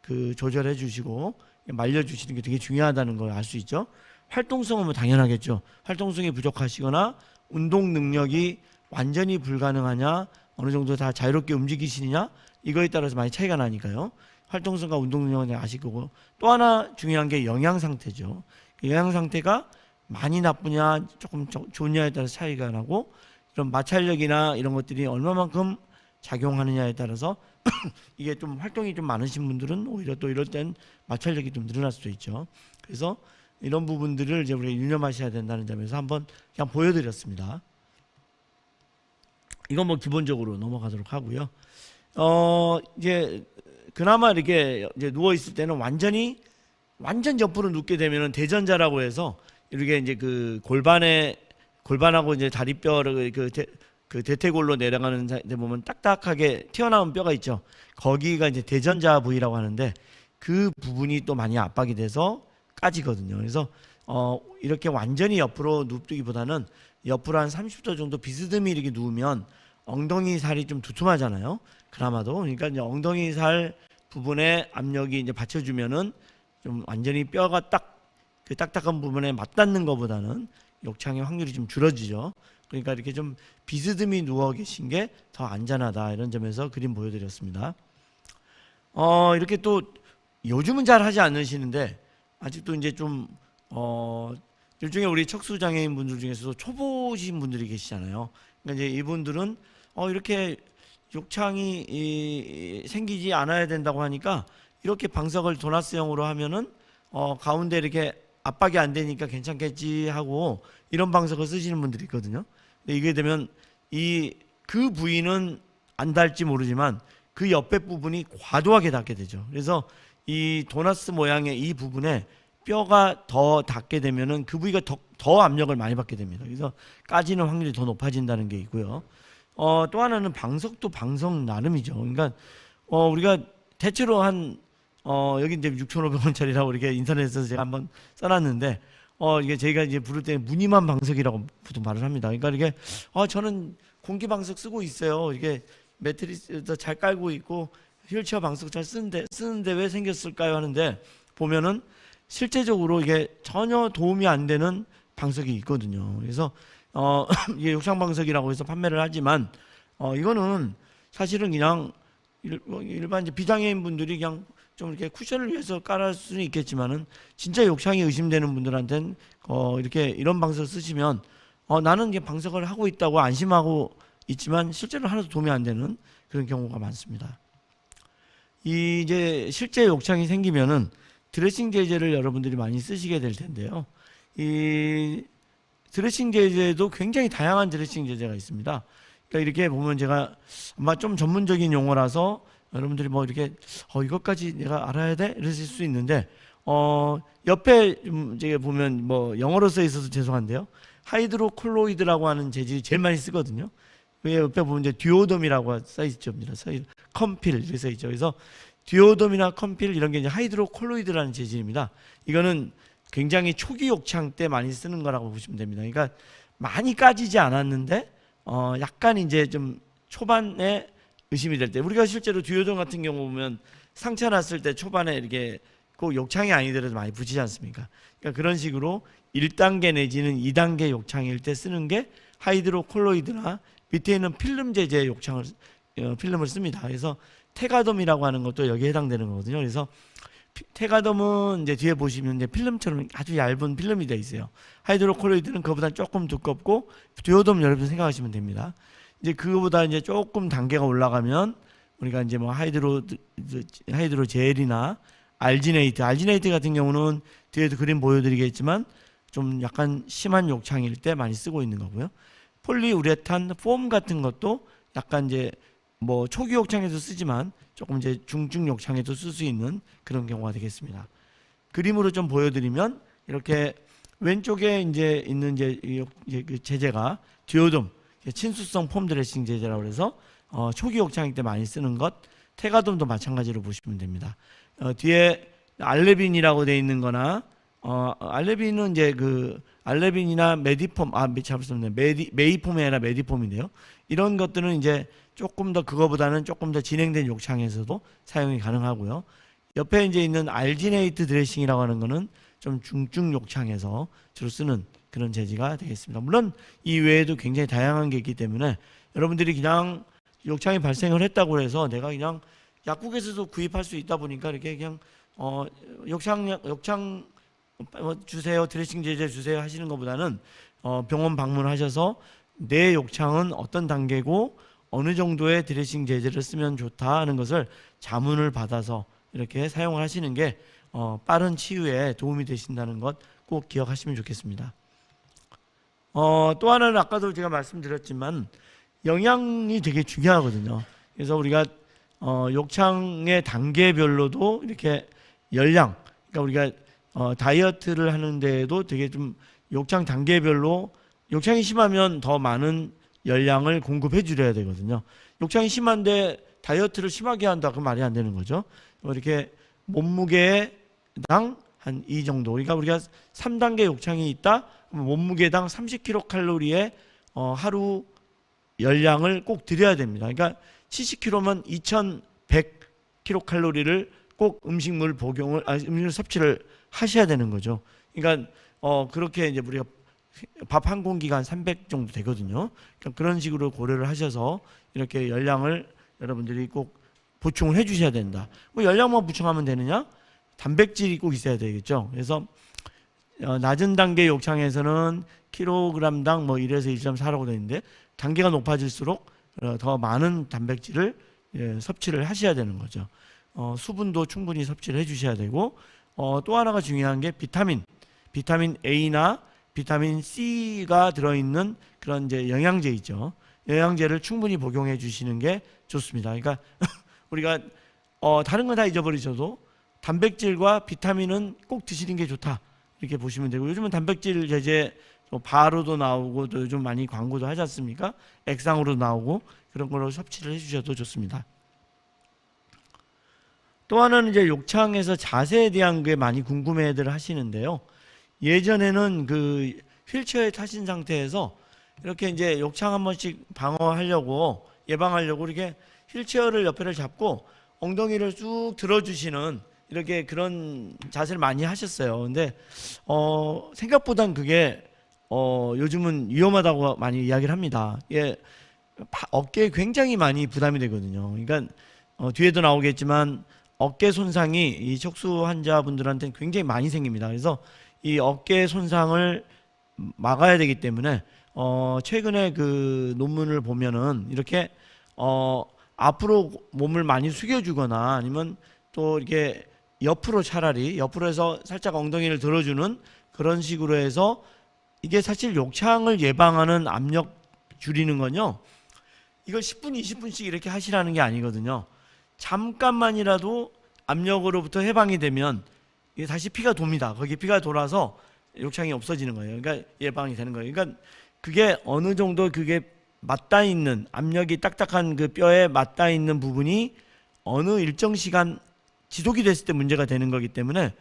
그 조절해 주시고 말려 주시는 게 되게 중요하다는 걸 알 수 있죠. 활동성은 뭐 당연하겠죠. 활동성이 부족하시거나 운동 능력이 완전히 불가능하냐, 어느 정도 다 자유롭게 움직이시느냐 이거에 따라서 많이 차이가 나니까요. 활동성과 운동 능력은 아실 거고, 또 하나 중요한 게 영양 상태죠. 영양 상태가 많이 나쁘냐 조금 좋냐에 따라서 차이가 나고, 이런 마찰력이나 이런 것들이 얼마만큼 작용하느냐에 따라서 이게 좀 활동이 좀 많으신 분들은 오히려 또 이럴 땐 마찰력이 좀 늘어날 수도 있죠. 그래서 이런 부분들을 이제 우리가 유념하셔야 된다는 점에서 한번 그냥 보여드렸습니다. 이건 뭐 기본적으로 넘어가도록 하고요. 이제 그나마 이렇게 이제 누워 있을 때는 완전 옆으로 눕게 되면은 대전자라고 해서 이렇게 이제 그 골반하고 이제 다리뼈를 그 대퇴골로 내려가는 데 보면 딱딱하게 튀어나온 뼈가 있죠. 거기가 이제 대전자 부위라고 하는데 그 부분이 또 많이 압박이 돼서 까지거든요. 그래서 이렇게 완전히 옆으로 눕기보다는 옆으로 한 30도 정도 비스듬히 이렇게 누우면 엉덩이 살이 좀 두툼하잖아요. 그나마도. 그러니까 이제 엉덩이 살 부분에 압력이 이제 받쳐주면은 좀 완전히 뼈가 그 딱딱한 부분에 맞닿는 것보다는 욕창의 확률이 좀 줄어지죠. 그러니까 이렇게 좀 비스듬히 누워 계신 게 더 안전하다, 이런 점에서 그림 보여드렸습니다. 이렇게 또 요즘은 잘 하지 않으시는데 아직도 이제 좀 일종의 우리 척수 장애인 분들 중에서도 초보신 분들이 계시잖아요. 그러니까 이제 이분들은 이렇게 욕창이 생기지 않아야 된다고 하니까 이렇게 방석을 도나스형으로 하면은 가운데 이렇게 압박이 안 되니까 괜찮겠지 하고 이런 방석을 쓰시는 분들이 있거든요. 근데 이게 되면 그 부위는 안 닿을지 모르지만 그 옆에 부분이 과도하게 닿게 되죠. 그래서 이 도나스 모양의 이 부분에 뼈가 더 닿게 되면은 그 부위가 더 압력을 많이 받게 됩니다. 그래서 까지는 확률이 더 높아진다는 게 있고요. 또 하나는 방석도 방석 나름이죠. 그러니까 우리가 대체로 여기 이제 6,500원짜리라고 이렇게 인터넷에서 제가 한번 써놨는데 이게 저희가 이제 부를 때 무늬만 방석이라고 보통 말을 합니다. 그러니까 이게 저는 공기 방석 쓰고 있어요. 이게 매트리스도 잘 깔고 있고 휠체어 방석 잘 쓰는데 왜 생겼을까요? 하는데 보면은 실제적으로 이게 전혀 도움이 안 되는 방석이 있거든요. 그래서 이게 욕창 방석이라고 해서 판매를 하지만 이거는 사실은 그냥 일반 이제 비장애인 분들이 그냥 좀 이렇게 쿠션을 위해서 깔을 수는 있겠지만은 진짜 욕창이 의심되는 분들한테는 이렇게 이런 방석을 쓰시면 나는 이게 방석을 하고 있다고 안심하고 있지만 실제로 하나도 도움이 안 되는 그런 경우가 많습니다. 이제 실제 욕창이 생기면은 드레싱 제제를 여러분들이 많이 쓰시게 될 텐데요. 이 드레싱 제제도 굉장히 다양한 드레싱 제제가 있습니다. 그러니까 이렇게 보면 제가 아마 좀 전문적인 용어라서 여러분들이 뭐 이렇게 이것까지 내가 알아야 돼? 이러실 수 있는데 옆에 제가 보면 뭐 영어로 써 있어서 죄송한데요. 하이드로콜로이드라고 하는 재질이 제일 많이 쓰거든요. 그 옆에 보면 이제 듀오돔이라고 써 있죠. 컴필 이렇게 써 있죠. 그래서 듀오돔이나 컴필 이런 게 이제 하이드로콜로이드라는 재질입니다. 이거는 굉장히 초기 욕창 때 많이 쓰는 거라고 보시면 됩니다. 그러니까 많이 까지지 않았는데 약간 이제 좀 초반에 의심이 될 때, 우리가 실제로 듀오돈 같은 경우 보면 상처 났을 때 초반에 이렇게 꼭 욕창이 아니더라도 많이 붙이지 않습니까? 그러니까 그런 식으로 1단계 내지는 2단계 욕창일 때 쓰는 게 하이드로콜로이드나 밑에 있는 필름 재재 욕창을 필름을 씁니다. 그래서 테가돔이라고 하는 것도 여기에 해당되는 거거든요. 그래서 테가돔은 이제 뒤에 보시면 이제 필름처럼 아주 얇은 필름이 되어 있어요. 하이드로콜로이드는 그보다 조금 두껍고, 듀오돔 여러분 생각하시면 됩니다. 이제 그거보다 이제 조금 단계가 올라가면 우리가 이제 뭐 하이드로 젤이나 알지네이트 같은 경우는 뒤에도 그림 보여드리겠지만 좀 약간 심한 욕창일 때 많이 쓰고 있는 거고요. 폴리우레탄 폼 같은 것도 약간 이제 뭐 초기 욕창에도 쓰지만 조금 이제 중증 욕창에도 쓸 수 있는 그런 경우가 되겠습니다. 그림으로 좀 보여드리면 이렇게 왼쪽에 이제 있는 이제 그 제재가 듀오돔 친수성 폼 드레싱 제재라고 해서 초기 욕창일 때 많이 쓰는 것, 테가돔도 마찬가지로 보시면 됩니다. 뒤에 알레빈이라고 돼 있는 거나 알레빈은 이제 그 알레빈이나 메디폼 잘못했네. 메이폼이 아니라 메디폼인데요. 이런 것들은 이제 조금 더 그거보다는 조금 더 진행된 욕창에서도 사용이 가능하고요. 옆에 이제 있는 알지네이트 드레싱이라고 하는 거는 좀 중증 욕창에서 주로 쓰는 그런 재지가 되겠습니다. 물론 이 외에도 굉장히 다양한 게 있기 때문에 여러분들이 그냥 욕창이 발생을 했다고 해서 내가 그냥 약국에서도 구입할 수 있다 보니까 이렇게 그냥 욕창 주세요, 드레싱 제제 주세요 하시는 것보다는 병원 방문하셔서 내 욕창은 어떤 단계고 어느 정도의 드레싱 제제를 쓰면 좋다 하는 것을 자문을 받아서 이렇게 사용을 하시는 게 빠른 치유에 도움이 되신다는 것 꼭 기억하시면 좋겠습니다. 또 하나는 아까도 제가 말씀드렸지만 영양이 되게 중요하거든요. 그래서 우리가 욕창의 단계별로도 이렇게 열량, 그러니까 우리가 다이어트를 하는데도 되게 좀 욕창 단계별로 욕창이 심하면 더 많은 열량을 공급해 주려야 되거든요. 욕창이 심한데 다이어트를 심하게 한다, 그 말이 안 되는 거죠. 이렇게 몸무게당 한 이 정도, 그러니까 우리가 3단계 욕창이 있다, 그럼 몸무게당 30kcal의 하루 열량을 꼭 드려야 됩니다. 그러니까 70kg면 2100kcal를 꼭 음식물 섭취를 하셔야 되는 거죠. 그러니까 그렇게 이제 우리가 밥 한 공기가 한 300 정도 되거든요. 그러니까 그런 식으로 고려를 하셔서 이렇게 열량을 여러분들이 꼭 보충을 해 주셔야 된다. 뭐 열량만 보충하면 되느냐? 단백질이 꼭 있어야 되겠죠. 그래서 낮은 단계 욕창에서는 킬로그램당 뭐 1에서 1.4라고 되어 있는데 단계가 높아질수록 더 많은 단백질을 섭취를 하셔야 되는 거죠. 수분도 충분히 섭취를 해 주셔야 되고, 또 하나가 중요한 게 비타민 A나 비타민 C가 들어있는 그런 이제 영양제 있죠. 영양제를 충분히 복용해 주시는 게 좋습니다. 그러니까 우리가 다른 건 다 잊어버리셔도 단백질과 비타민은 꼭 드시는 게 좋다, 이렇게 보시면 되고, 요즘은 단백질 제제 바로도 나오고 또 요즘 많이 광고도 하지 않습니까? 액상으로 나오고 그런 걸로 섭취를 해주셔도 좋습니다. 또 하나는 이제 욕창에서 자세에 대한 게 많이 궁금해들 하시는데요. 예전에는 그 휠체어에 타신 상태에서 이렇게 이제 욕창 한 번씩 방어하려고, 예방하려고 이렇게 휠체어를 옆에를 잡고 엉덩이를 쭉 들어주시는 이렇게 그런 자세를 많이 하셨어요. 근데 생각보단 그게 요즘은 위험하다고 많이 이야기를 합니다. 예, 어깨에 굉장히 많이 부담이 되거든요. 그러니까 뒤에도 나오겠지만 어깨 손상이 이 척수 환자분들한테는 굉장히 많이 생깁니다. 그래서 이 어깨 손상을 막아야 되기 때문에 최근에 그 논문을 보면은 이렇게 앞으로 몸을 많이 숙여주거나 아니면 또 이렇게 옆으로, 차라리 옆으로 해서 살짝 엉덩이를 들어주는 그런 식으로 해서, 이게 사실 욕창을 예방하는 압력 줄이는 건요, 이걸 10분 20분씩 이렇게 하시라는 게 아니거든요. 잠깐만이라도 압력으로부터 해방이 되면 이게 다시 피가 돕니다. 거기 피가 돌아서 욕창이 없어지는 거예요. 그러니까 예방이 되는 거예요. 그러니까 그게 어느 정도 그게 맞닿아 있는, 압력이 딱딱한 그 뼈에 맞닿아 있는 부분이 어느 일정 시간 지속이 됐을 때 문제가 되는 거기 때문에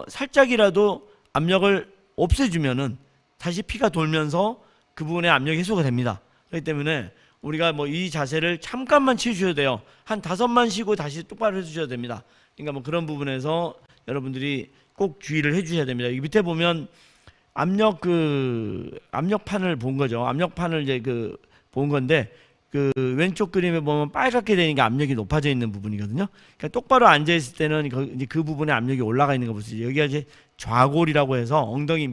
살짝이라도 압력을 없애주면은 다시 피가 돌면서 그 부분에 압력이 해소가 됩니다. 그렇기 때문에 우리가 뭐 이 자세를 잠깐만 취해주셔야 돼요. 한 5만 쉬고 다시 똑바로 해주셔야 됩니다. 그러니까 뭐 그런 부분에서 여러분들이 꼭 주의를 해주셔야 됩니다. 여기 밑에 보면 압력판을 본 거죠. 압력판을 이제 본 건데 그 왼쪽 그림에 보면 빨갛게 되는 게 압력이 높아져 있는 부분이거든요. 그러니까 똑바로 앉아 있을 때는 이제 그 부분에 압력이 올라가 있는 거 보시죠. 여기가 이제 좌골이라고 해서 엉덩이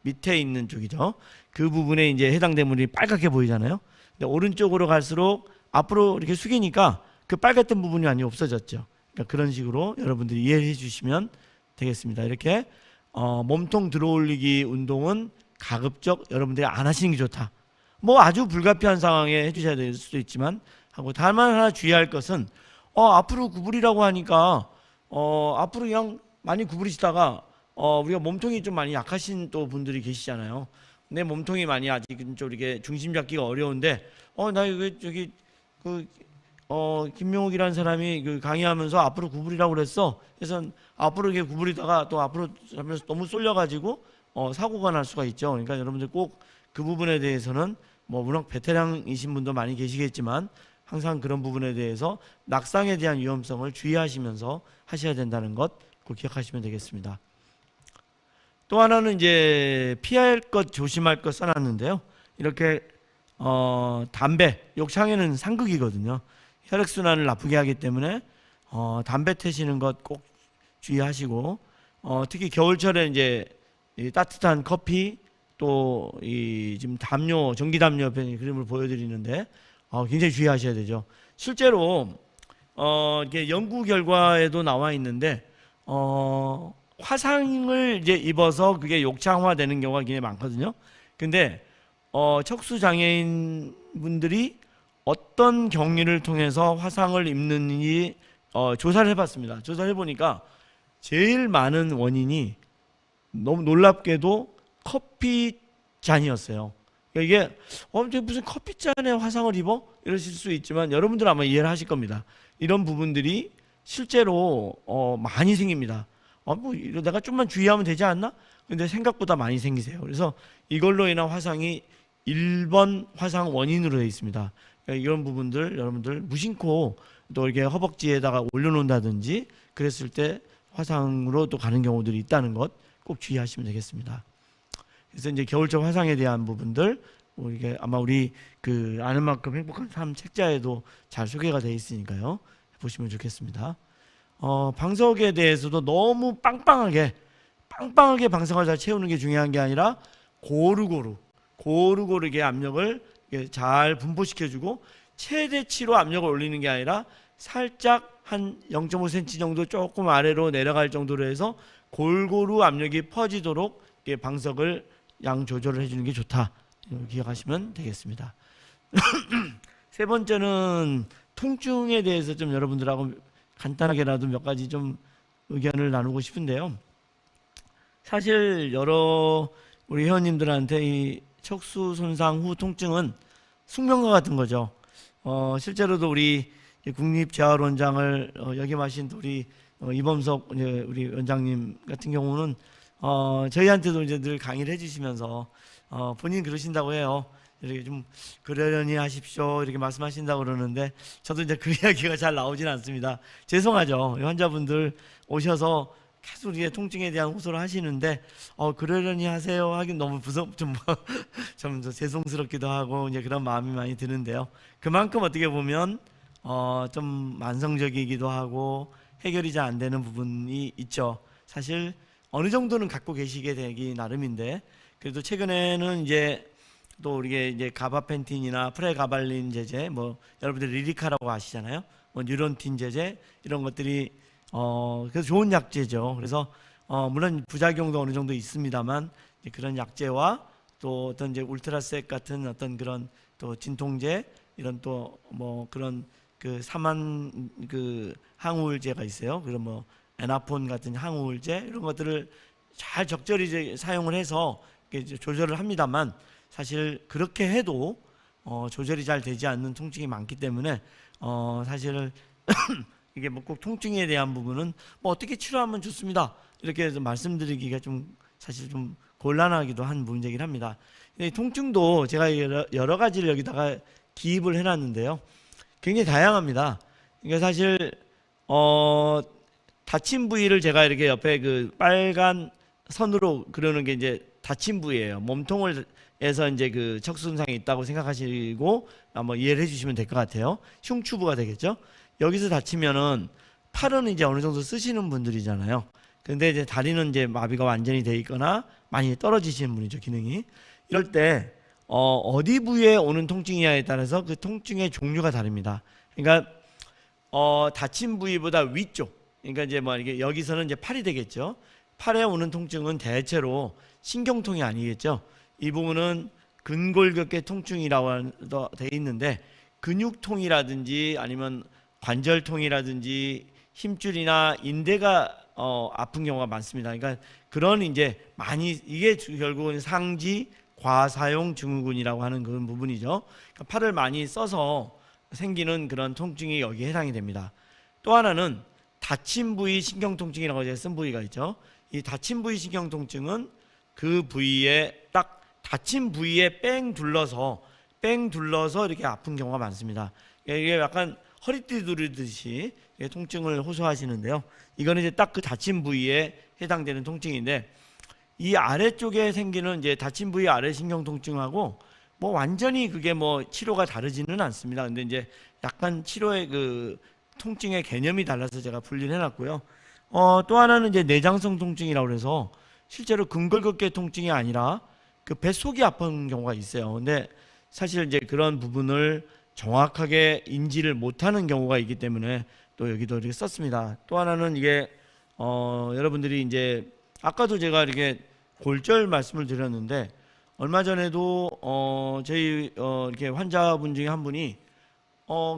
밑에 있는 쪽이죠. 그 부분에 이제 해당된 부분이 빨갛게 보이잖아요. 근데 오른쪽으로 갈수록 앞으로 이렇게 숙이니까 그 빨갛던 부분이 많이 없어졌죠. 그러니까 그런 식으로 여러분들이 이해해 주시면 되겠습니다. 이렇게 몸통 들어올리기 운동은 가급적 여러분들이 안 하시는 게 좋다. 뭐 아주 불가피한 상황에 해주셔야 될 수도 있지만 하고, 다만 하나 주의할 것은 앞으로 구부리라고 하니까 앞으로 그냥 많이 구부리시다가 우리가 몸통이 좀 많이 약하신 또 분들이 계시잖아요. 내 몸통이 많이 아직은 좀 이렇게 중심 잡기가 어려운데 나 이거 저기 김명욱이라는 사람이 강의하면서 앞으로 구부리라고 그랬어. 그래서 앞으로 이렇게 구부리다가 또 앞으로 하면서 너무 쏠려가지고 사고가 날 수가 있죠. 그러니까 여러분들 꼭 그 부분에 대해서는 뭐 물론 베테랑이신 분도 많이 계시겠지만 항상 그런 부분에 대해서 낙상에 대한 위험성을 주의하시면서 하셔야 된다는 것 꼭 기억하시면 되겠습니다. 또 하나는 이제 피할 것 조심할 것 써놨는데요. 이렇게 담배, 욕창에는 상극이거든요. 혈액순환을 나쁘게 하기 때문에 담배 태시는 것 꼭 주의하시고, 특히 겨울철에 이제 이 따뜻한 커피, 또 이 지금 담요, 전기 담요 옆에 그림을 보여드리는데 굉장히 주의하셔야 되죠. 실제로 이게 연구 결과에도 나와 있는데 화상을 이제 입어서 그게 욕창화되는 경우가 굉장히 많거든요. 근데 척수 장애인 분들이 어떤 경위를 통해서 화상을 입는지 조사를 해봤습니다. 조사를 해보니까 제일 많은 원인이 너무 놀랍게도 커피 잔이었어요. 그러니까 이게 무슨 커피 잔에 화상을 입어? 이러실 수 있지만 여러분들 아마 이해를 하실 겁니다. 이런 부분들이 실제로 많이 생깁니다. 뭐 내가 좀만 주의하면 되지 않나? 근데 생각보다 많이 생기세요. 그래서 이걸로 인한 화상이 1번 화상 원인으로 되어 있습니다. 그러니까 이런 부분들 여러분들 무심코 또 이렇게 허벅지에다가 올려놓는다든지 그랬을 때 화상으로 또 가는 경우들이 있다는 것 꼭 주의하시면 되겠습니다. 그래서 이제 겨울철 화상에 대한 부분들 이게 아마 우리 아는 만큼 행복한 삶 책자에도 잘 소개가 되어 있으니까요. 보시면 좋겠습니다. 방석에 대해서도 너무 빵빵하게 방석을 잘 채우는 게 중요한 게 아니라 고루고루 이게 압력을 잘 분포시켜주고 최대치로 압력을 올리는 게 아니라 살짝 한 0.5cm 정도 조금 아래로 내려갈 정도로 해서 골고루 압력이 퍼지도록 방석을 양 조절을 해주는 게 좋다. 기억하시면 되겠습니다. 세 번째는 통증에 대해서 좀 여러분들하고 간단하게라도 몇 가지 좀 의견을 나누고 싶은데요. 사실 여러 우리 회원님들한테 이 척수 손상 후 통증은 숙명과 같은 거죠. 실제로도 우리 국립재활원장을 역임하신 우리 이범석 우리 원장님 같은 경우는 저희한테도 이제 늘 강의를 해주시면서 본인 그러신다고 해요. 이렇게 좀 그러려니 하십시오 이렇게 말씀하신다고 그러는데 저도 이제 그 이야기가 잘 나오진 않습니다. 죄송하죠. 환자분들 오셔서 계속 우리의 통증에 대한 호소를 하시는데 그러려니 하세요 하긴 너무 좀 죄송스럽기도 하고 이제 그런 마음이 많이 드는데요. 그만큼 어떻게 보면 좀 만성적이기도 하고 해결이 잘 안 되는 부분이 있죠. 사실 어느 정도는 갖고 계시게 되기 나름인데 그래도 최근에는 이제 또 우리가 이제 가바펜틴이나 프레가발린 제제, 뭐 여러분들 리리카라고 아시잖아요. 뭐 뉴론틴 제제 이런 것들이 그래서 좋은 약제죠. 그래서 물론 부작용도 어느 정도 있습니다만 그런 약제와 또 어떤 이제 울트라색 같은 어떤 그런 또 진통제 이런 또 뭐 그런 사만 항우울제가 있어요. 그런 뭐 에나폰 같은 항우울제 이런 것들을 잘 적절히 이제 사용을 해서 조절을 합니다만 사실 그렇게 해도 조절이 잘 되지 않는 통증이 많기 때문에 사실은 이게 뭐 꼭 통증에 대한 부분은 뭐 어떻게 치료하면 좋습니다 이렇게 해서 말씀드리기가 좀 사실 좀 곤란하기도 한 문제긴 합니다. 통증도 제가 여러 가지를 여기다가 기입을 해놨는데요. 굉장히 다양합니다. 그러니까 사실 다친 부위를 제가 이렇게 옆에 그 빨간 선으로 그려놓은 게 이제 다친 부위예요. 몸통을 에서 이제 그 척수 손상이 있다고 생각하시고 한번 이해를 해주시면 될 것 같아요. 흉추부가 되겠죠. 여기서 다치면은 팔은 이제 어느 정도 쓰시는 분들이잖아요. 근데 이제 다리는 이제 마비가 완전히 돼 있거나 많이 떨어지시는 분이죠, 기능이. 이럴 때 어디 부위에 오는 통증이냐에 따라서 그 통증의 종류가 다릅니다. 그러니까 다친 부위보다 위쪽, 그러니까 이제 뭐 이게 여기서는 이제 팔이 되겠죠. 팔에 오는 통증은 대체로 신경통이 아니겠죠. 이 부분은 근골격계 통증이라고 돼 있는데 근육통이라든지 아니면 관절통이라든지 힘줄이나 인대가 아픈 경우가 많습니다. 그러니까 그런 이제 많이 이게 결국은 상지 과사용 증후군이라고 하는 그런 부분이죠. 그러니까 팔을 많이 써서 생기는 그런 통증이 여기에 해당이 됩니다. 또 하나는 다친 부위 신경통증이라고 제가 쓴 부위가 있죠. 이 다친 부위 신경통증은 그 부위에 딱 다친 부위에 뺑 둘러서 이렇게 아픈 경우가 많습니다. 이게 약간 허리띠 두르듯이 통증을 호소하시는데요. 이거는 이제 딱 그 다친 부위에 해당되는 통증인데 이 아래쪽에 생기는 이제 다친 부위 아래 신경 통증하고 뭐 완전히 그게 뭐 치료가 다르지는 않습니다. 근데 이제 약간 치료의 그 통증의 개념이 달라서 제가 분리를 해놨고요. 또 하나는 이제 내장성 통증이라고 해서 실제로 근골격계 통증이 아니라 그 뱃속이 아픈 경우가 있어요. 근데 사실 이제 그런 부분을 정확하게 인지를 못하는 경우가 있기 때문에 또 여기도 이렇게 썼습니다. 또 하나는 이게 여러분들이 이제 아까도 제가 이렇게 골절 말씀을 드렸는데 얼마 전에도 저희 이렇게 환자분 중에 한 분이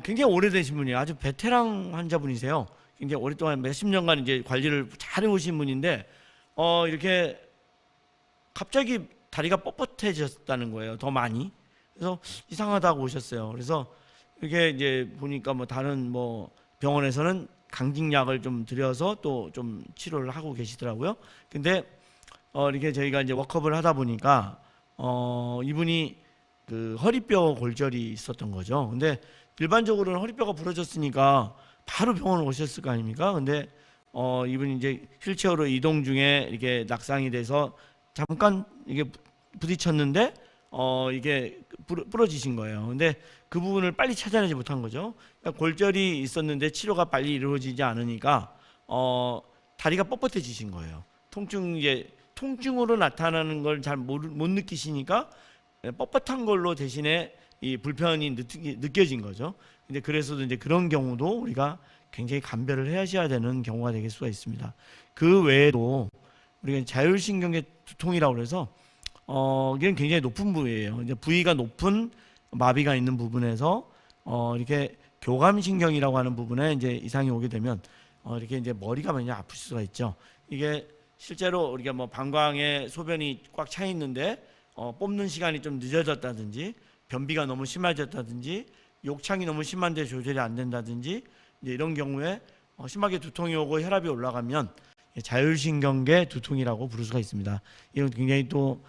굉장히 오래되신 분이에요. 아주 베테랑 환자분이세요. 굉장히 오랫동안 몇십 년간 이제 관리를 잘 해오신 분인데 이렇게 갑자기 다리가 뻣뻣해졌다는 거예요. 더 많이. 그래서 이상하다고 오셨어요. 그래서 이렇게 이제 보니까 뭐 다른 뭐 병원에서는 강직약을 좀 들여서 또 좀 치료를 하고 계시더라고요. 근데 이렇게 저희가 이제 워크업을 하다 보니까 이분이 그 허리뼈 골절이 있었던 거죠. 근데 일반적으로는 허리뼈가 부러졌으니까 바로 병원을 오셨을 거 아닙니까? 근데 이분이 이제 휠체어로 이동 중에 이렇게 낙상이 돼서 잠깐 이게 부딪혔는데 이게 부러지신 거예요. 근데 그 부분을 빨리 찾아내지 못한 거죠. 그러니까 골절이 있었는데 치료가 빨리 이루어지지 않으니까 다리가 뻣뻣해지신 거예요. 통증으로 나타나는 걸 잘 못 느끼시니까 뻣뻣한 걸로 대신에 이 불편이 느껴진 거죠. 근데 그래서도 이제 그런 경우도 우리가 굉장히 감별을 해야 되는 경우가 될 수가 있습니다. 그 외에도 우리가 자율신경계 두통이라고 그래서 이게 굉장히 높은 부위예요. 이제 부위가 높은 마비가 있는 부분에서 이렇게 교감신경이라고 하는 부분에 이제 이상이 오게 되면 이렇게 이제 머리가 많이 아플 수가 있죠. 이게 실제로 우리가 뭐 방광에 소변이 꽉 차 있는데 뽑는 시간이 좀 늦어졌다든지 변비가 너무 심해졌다든지 욕창이 너무 심한데 조절이 안 된다든지 이제 이런 경우에 심하게 두통이 오고 혈압이 올라가면 자율신경계 두통이라고 부를 수가 있습니다. 이건 굉장히 또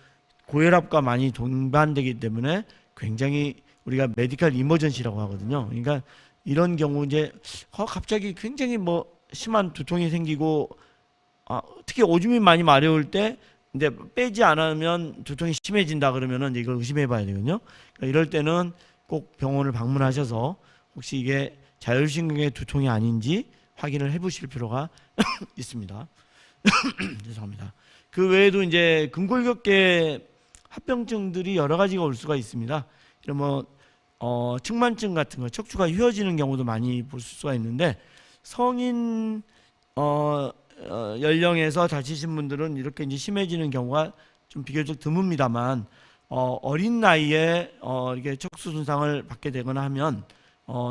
고혈압과 많이 동반되기 때문에 굉장히 우리가 메디컬 이머전시라고 하거든요. 그러니까 이런 경우 이제 갑자기 굉장히 뭐 심한 두통이 생기고 특히 오줌이 많이 마려울 때 근데 빼지 않으면 두통이 심해진다 그러면은 이걸 의심해 봐야 되거든요. 그러니까 이럴 때는 꼭 병원을 방문하셔서 혹시 이게 자율신경계 두통이 아닌지 확인을 해 보실 필요가 있습니다. 죄송합니다. 그 외에도 이제 근골격계 합병증들이 여러 가지가 올 수가 있습니다. 이런 뭐 측만증 같은 거, 척추가 휘어지는 경우도 많이 볼 수가 있는데 성인 연령에서 다치신 분들은 이렇게 이제 심해지는 경우가 좀 비교적 드뭅니다만 어린 나이에 이렇게 척수 손상을 받게 되거나 하면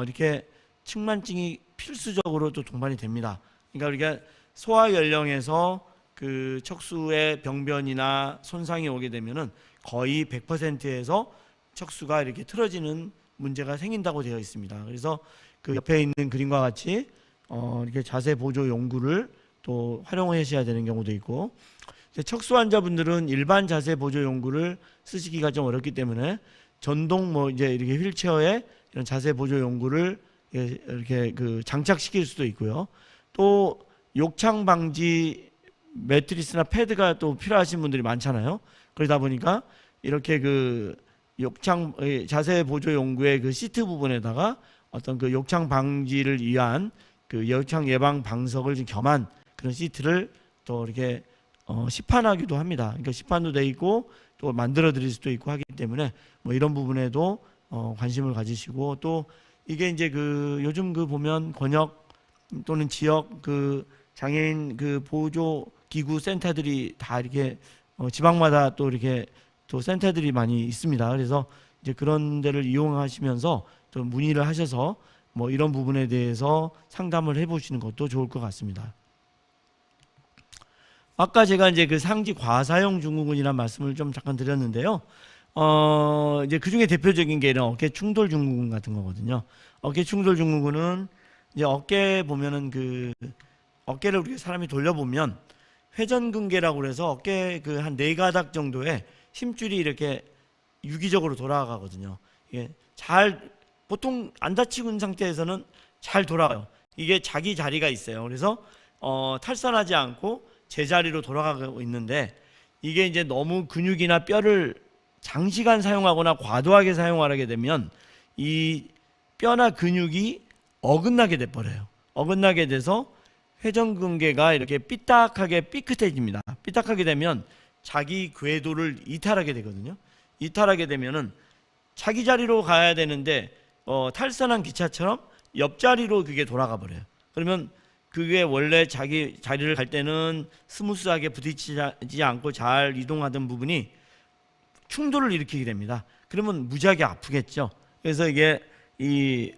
이렇게 측만증이 필수적으로 또 동반이 됩니다. 그러니까 우리가 소아 연령에서 그 척수의 병변이나 손상이 오게 되면은 거의 100%에서 척수가 이렇게 틀어지는 문제가 생긴다고 되어 있습니다. 그래서 그 옆에 있는 그림과 같이 이렇게 자세 보조 용구를 또 활용하셔야 되는 경우도 있고, 척수 환자분들은 일반 자세 보조 용구를 쓰시기가 좀 어렵기 때문에 전동 뭐 이제 이렇게 휠체어에 이런 자세 보조 용구를 이렇게 그 장착시킬 수도 있고요. 또 욕창 방지 매트리스나 패드가 또 필요하신 분들이 많잖아요. 그러다 보니까 이렇게 그 욕창 자세 보조 용구의 그 시트 부분에다가 어떤 그 욕창 방지를 위한 그 욕창 예방 방석을 좀 겸한 그런 시트를 또 이렇게 시판하기도 합니다. 그러니까 시판도 돼 있고 또 만들어 드릴 수도 있고 하기 때문에 뭐 이런 부분에도 관심을 가지시고, 또 이게 이제 그 요즘 그 보면 권역 또는 지역 그 장애인 그 보조 기구 센터들이 다 이렇게 지방마다 또 이렇게 또 센터들이 많이 있습니다. 그래서 이제 그런 데를 이용하시면서 좀 문의를 하셔서 뭐 이런 부분에 대해서 상담을 해보시는 것도 좋을 것 같습니다. 아까 제가 이제 그 상지 과사용 증후군이라는 말씀을 좀 잠깐 드렸는데요. 이제 그 중에 대표적인 게 이런 어깨 충돌 증후군 같은 거거든요. 어깨 충돌 증후군은 이제 어깨 보면은 그 어깨를 우리 사람이 돌려보면 회전근개라고 그래서 어깨 그 한 4가닥 정도의 힘줄이 이렇게 유기적으로 돌아가거든요. 이게 잘 보통 안 다치고 있는 상태에서는 잘 돌아가요. 이게 자기 자리가 있어요. 그래서 탈선하지 않고 제자리로 돌아가고 있는데, 이게 이제 너무 근육이나 뼈를 장시간 사용하거나 과도하게 사용하게 되면 이 뼈나 근육이 어긋나게 돼 버려요. 어긋나게 돼서 회전근개가 이렇게 삐딱하게 삐끗해집니다. 삐딱하게 되면 자기 궤도를 이탈하게 되거든요. 이탈하게 되면은 자기 자리로 가야 되는데 탈선한 기차처럼 옆자리로 그게 돌아가 버려요. 그러면 그게 원래 자기 자리를 갈 때는 스무스하게 부딪히지 않고 잘 이동하던 부분이 충돌을 일으키게 됩니다. 그러면 무지하게 아프겠죠. 그래서 이게 이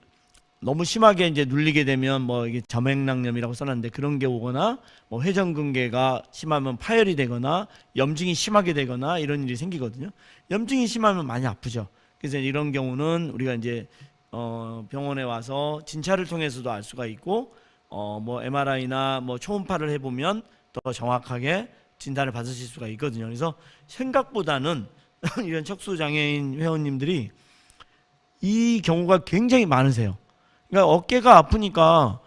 너무 심하게 이제 눌리게 되면 뭐 이게 점액낭염이라고 써놨는데 그런 게 오거나, 뭐 회전근개가 심하면 파열이 되거나 염증이 심하게 되거나 이런 일이 생기거든요. 염증이 심하면 많이 아프죠. 그래서 이런 경우는 우리가 이제 병원에 와서 진찰을 통해서도 알 수가 있고, 뭐 MRI나 뭐 초음파를 해보면 더 정확하게 진단을 받으실 수가 있거든요. 그래서 생각보다는 이런 척수장애인 회원님들이 이 경우가 굉장히 많으세요. 그러니까 어깨가 아프니까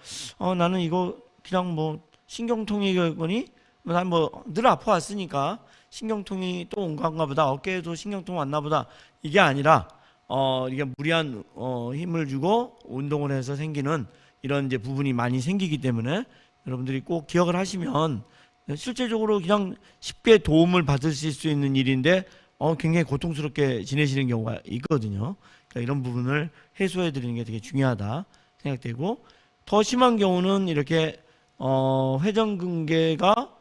나는 이거 그냥 뭐 신경통이겠거니, 난 뭐 늘 아파왔으니까 신경통이 또 온 건가 보다, 어깨에도 신경통 왔나 보다, 이게 아니라 이게 무리한 힘을 주고 운동을 해서 생기는 이런 이제 부분이 많이 생기기 때문에 여러분들이 꼭 기억을 하시면 실제적으로 그냥 쉽게 도움을 받으실 수 있는 일인데 굉장히 고통스럽게 지내시는 경우가 있거든요. 그러니까 이런 부분을 해소해 드리는 게 되게 중요하다 생각되고, 더 심한 경우는 이렇게 회전근개가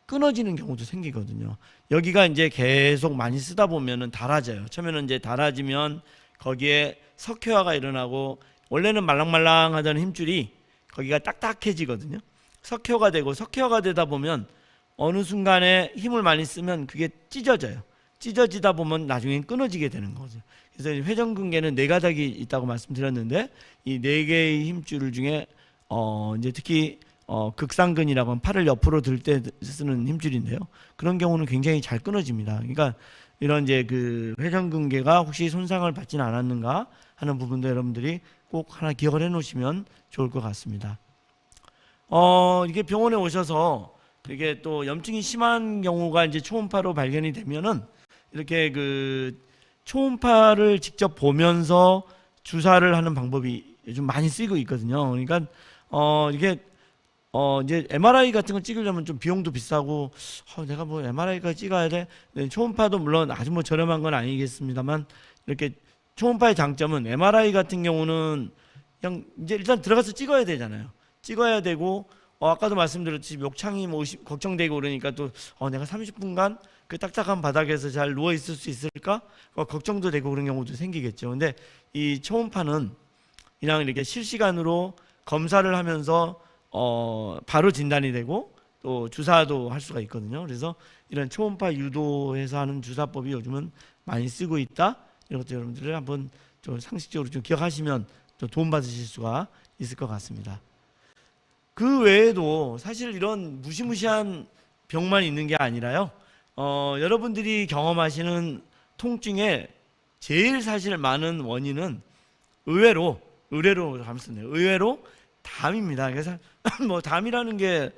끊어지는 경우도 생기거든요. 여기가 이제 계속 많이 쓰다 보면은 닳아져요. 처음에는 이제 닳아지면 거기에 석회화가 일어나고, 원래는 말랑말랑하던 힘줄이 거기가 딱딱해지거든요. 석회화가 되고, 석회화가 되다 보면 어느 순간에 힘을 많이 쓰면 그게 찢어져요. 찢어지다 보면 나중엔 끊어지게 되는 거죠. 그래서 회전근개는 4가닥이 있다고 말씀드렸는데, 이 4개의 힘줄 중에 이제 특히 극상근이라고 하면 팔을 옆으로 들 때 쓰는 힘줄인데요. 그런 경우는 굉장히 잘 끊어집니다. 그러니까 이런 이제 그 회전근개가 혹시 손상을 받지는 않았는가 하는 부분도 여러분들이 꼭 하나 기억을 해 놓으시면 좋을 것 같습니다. 이게 병원에 오셔서 이게 또 염증이 심한 경우가 이제 초음파로 발견이 되면은 이렇게 그 초음파를 직접 보면서 주사를 하는 방법이 요즘 많이 쓰이고 있거든요. 그러니까 이게 이제 MRI 같은 거 찍으려면 좀 비용도 비싸고, 내가 뭐 MRI까지 찍어야 돼? 네, 초음파도 물론 아주 뭐 저렴한 건 아니겠습니다만, 이렇게 초음파의 장점은 MRI 같은 경우는 그냥 이제 일단 들어가서 찍어야 되잖아요. 찍어야 되고, 아까도 말씀드렸듯이 욕창이 뭐 걱정되고 그러니까 또 내가 30분간 그 딱딱한 바닥에서 잘 누워 있을 수 있을까? 걱정도 되고 그런 경우도 생기겠죠. 근데 이 초음파는 그냥 이렇게 실시간으로 검사를 하면서 바로 진단이 되고 또 주사도 할 수가 있거든요. 그래서 이런 초음파 유도해서 하는 주사법이 요즘은 많이 쓰고 있다. 이런 것도 여러분들 한번 좀 상식적으로 좀 기억하시면 또 도움 받으실 수가 있을 것 같습니다. 그 외에도 사실 이런 무시무시한 병만 있는 게 아니라요. 여러분들이 경험하시는 통증에 제일 사실 많은 원인은 의외로 감쓰네요. 의외로 담입니다. 그래서 뭐 담이라는 게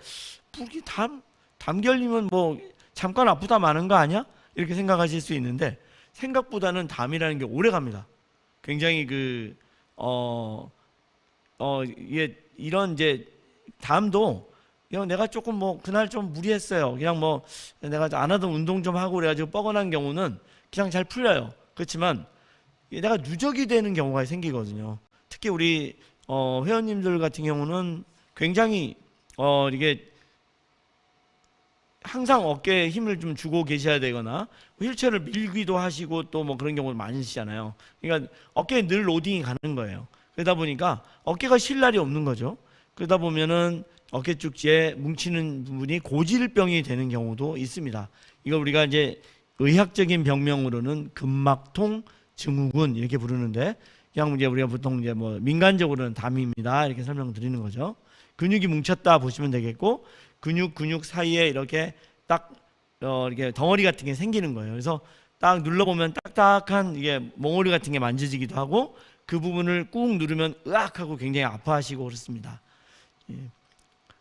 담 결리면 뭐 잠깐 아프다 마는 거 아니야? 이렇게 생각하실 수 있는데 생각보다는 담이라는 게 오래 갑니다. 굉장히 이게 이런 이제 담도 그냥 내가 조금 뭐 그날 좀 무리했어요. 그냥 뭐 내가 안 하던 운동 좀 하고 그래가지고 뻐근한 경우는 그냥 잘 풀려요. 그렇지만 내가 누적이 되는 경우가 생기거든요. 특히 우리 회원님들 같은 경우는 굉장히 이게 항상 어깨에 힘을 좀 주고 계셔야 되거나 휠체어를 밀기도 하시고 또 뭐 그런 경우를 많이 쓰잖아요. 그러니까 어깨에 늘 로딩이 가는 거예요. 그러다 보니까 어깨가 쉴 날이 없는 거죠. 그러다 보면은 어깨 쪽지에 뭉치는 부분이 고질병이 되는 경우도 있습니다. 이거 우리가 이제 의학적인 병명으로는 근막통 증후군 이렇게 부르는데 그냥 이제 우리가 보통 이제 뭐 민간적으로는 담입니다 이렇게 설명드리는 거죠. 근육이 뭉쳤다 보시면 되겠고 근육 사이에 이렇게 딱 이렇게 덩어리 같은 게 생기는 거예요. 그래서 딱 눌러보면 딱딱한 이게 몽골이 같은 게 만져지기도 하고 그 부분을 꾹 누르면 으악 하고 굉장히 아파하시고 그렇습니다. 예.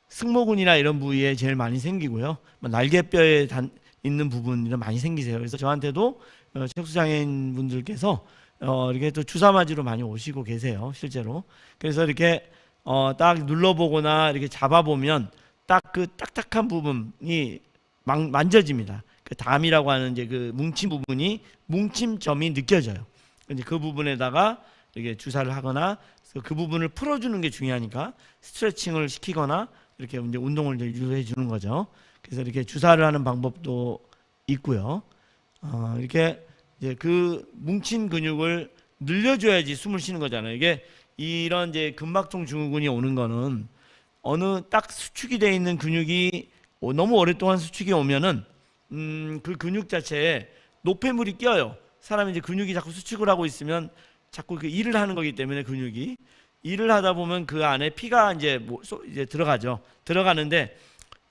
승모근이나 이런 부위에 제일 많이 생기고요. 날개뼈에 있는 부분이 많이 생기세요. 그래서 저한테도 척수장애인 분들께서 이렇게 또 주사 맞으러 많이 오시고 계세요, 실제로. 그래서 이렇게 딱 눌러보거나 이렇게 잡아보면 딱 그 딱딱한 부분이 만져집니다. 그 담이라고 하는 이제 그 뭉친 부분이 뭉침점이 느껴져요. 이제 그 부분에다가 이렇게 주사를 하거나 그 부분을 풀어주는 게 중요하니까 스트레칭을 시키거나 이렇게 이제 운동을 이제 유도해 주는 거죠. 그래서 이렇게 주사를 하는 방법도 있고요. 이렇게 이제 그 뭉친 근육을 늘려줘야지 숨을 쉬는 거잖아요. 이게 이런 이제 근막통 증후군이 오는 거는 어느 딱 수축이 되어 있는 근육이 너무 오랫동안 수축이 오면은 그 근육 자체에 노폐물이 껴요. 사람이 이제 근육이 자꾸 수축을 하고 있으면 자꾸 그 일을 하는 거기 때문에 근육이 일을 하다 보면 그 안에 피가 이제 이제 들어가죠. 들어가는데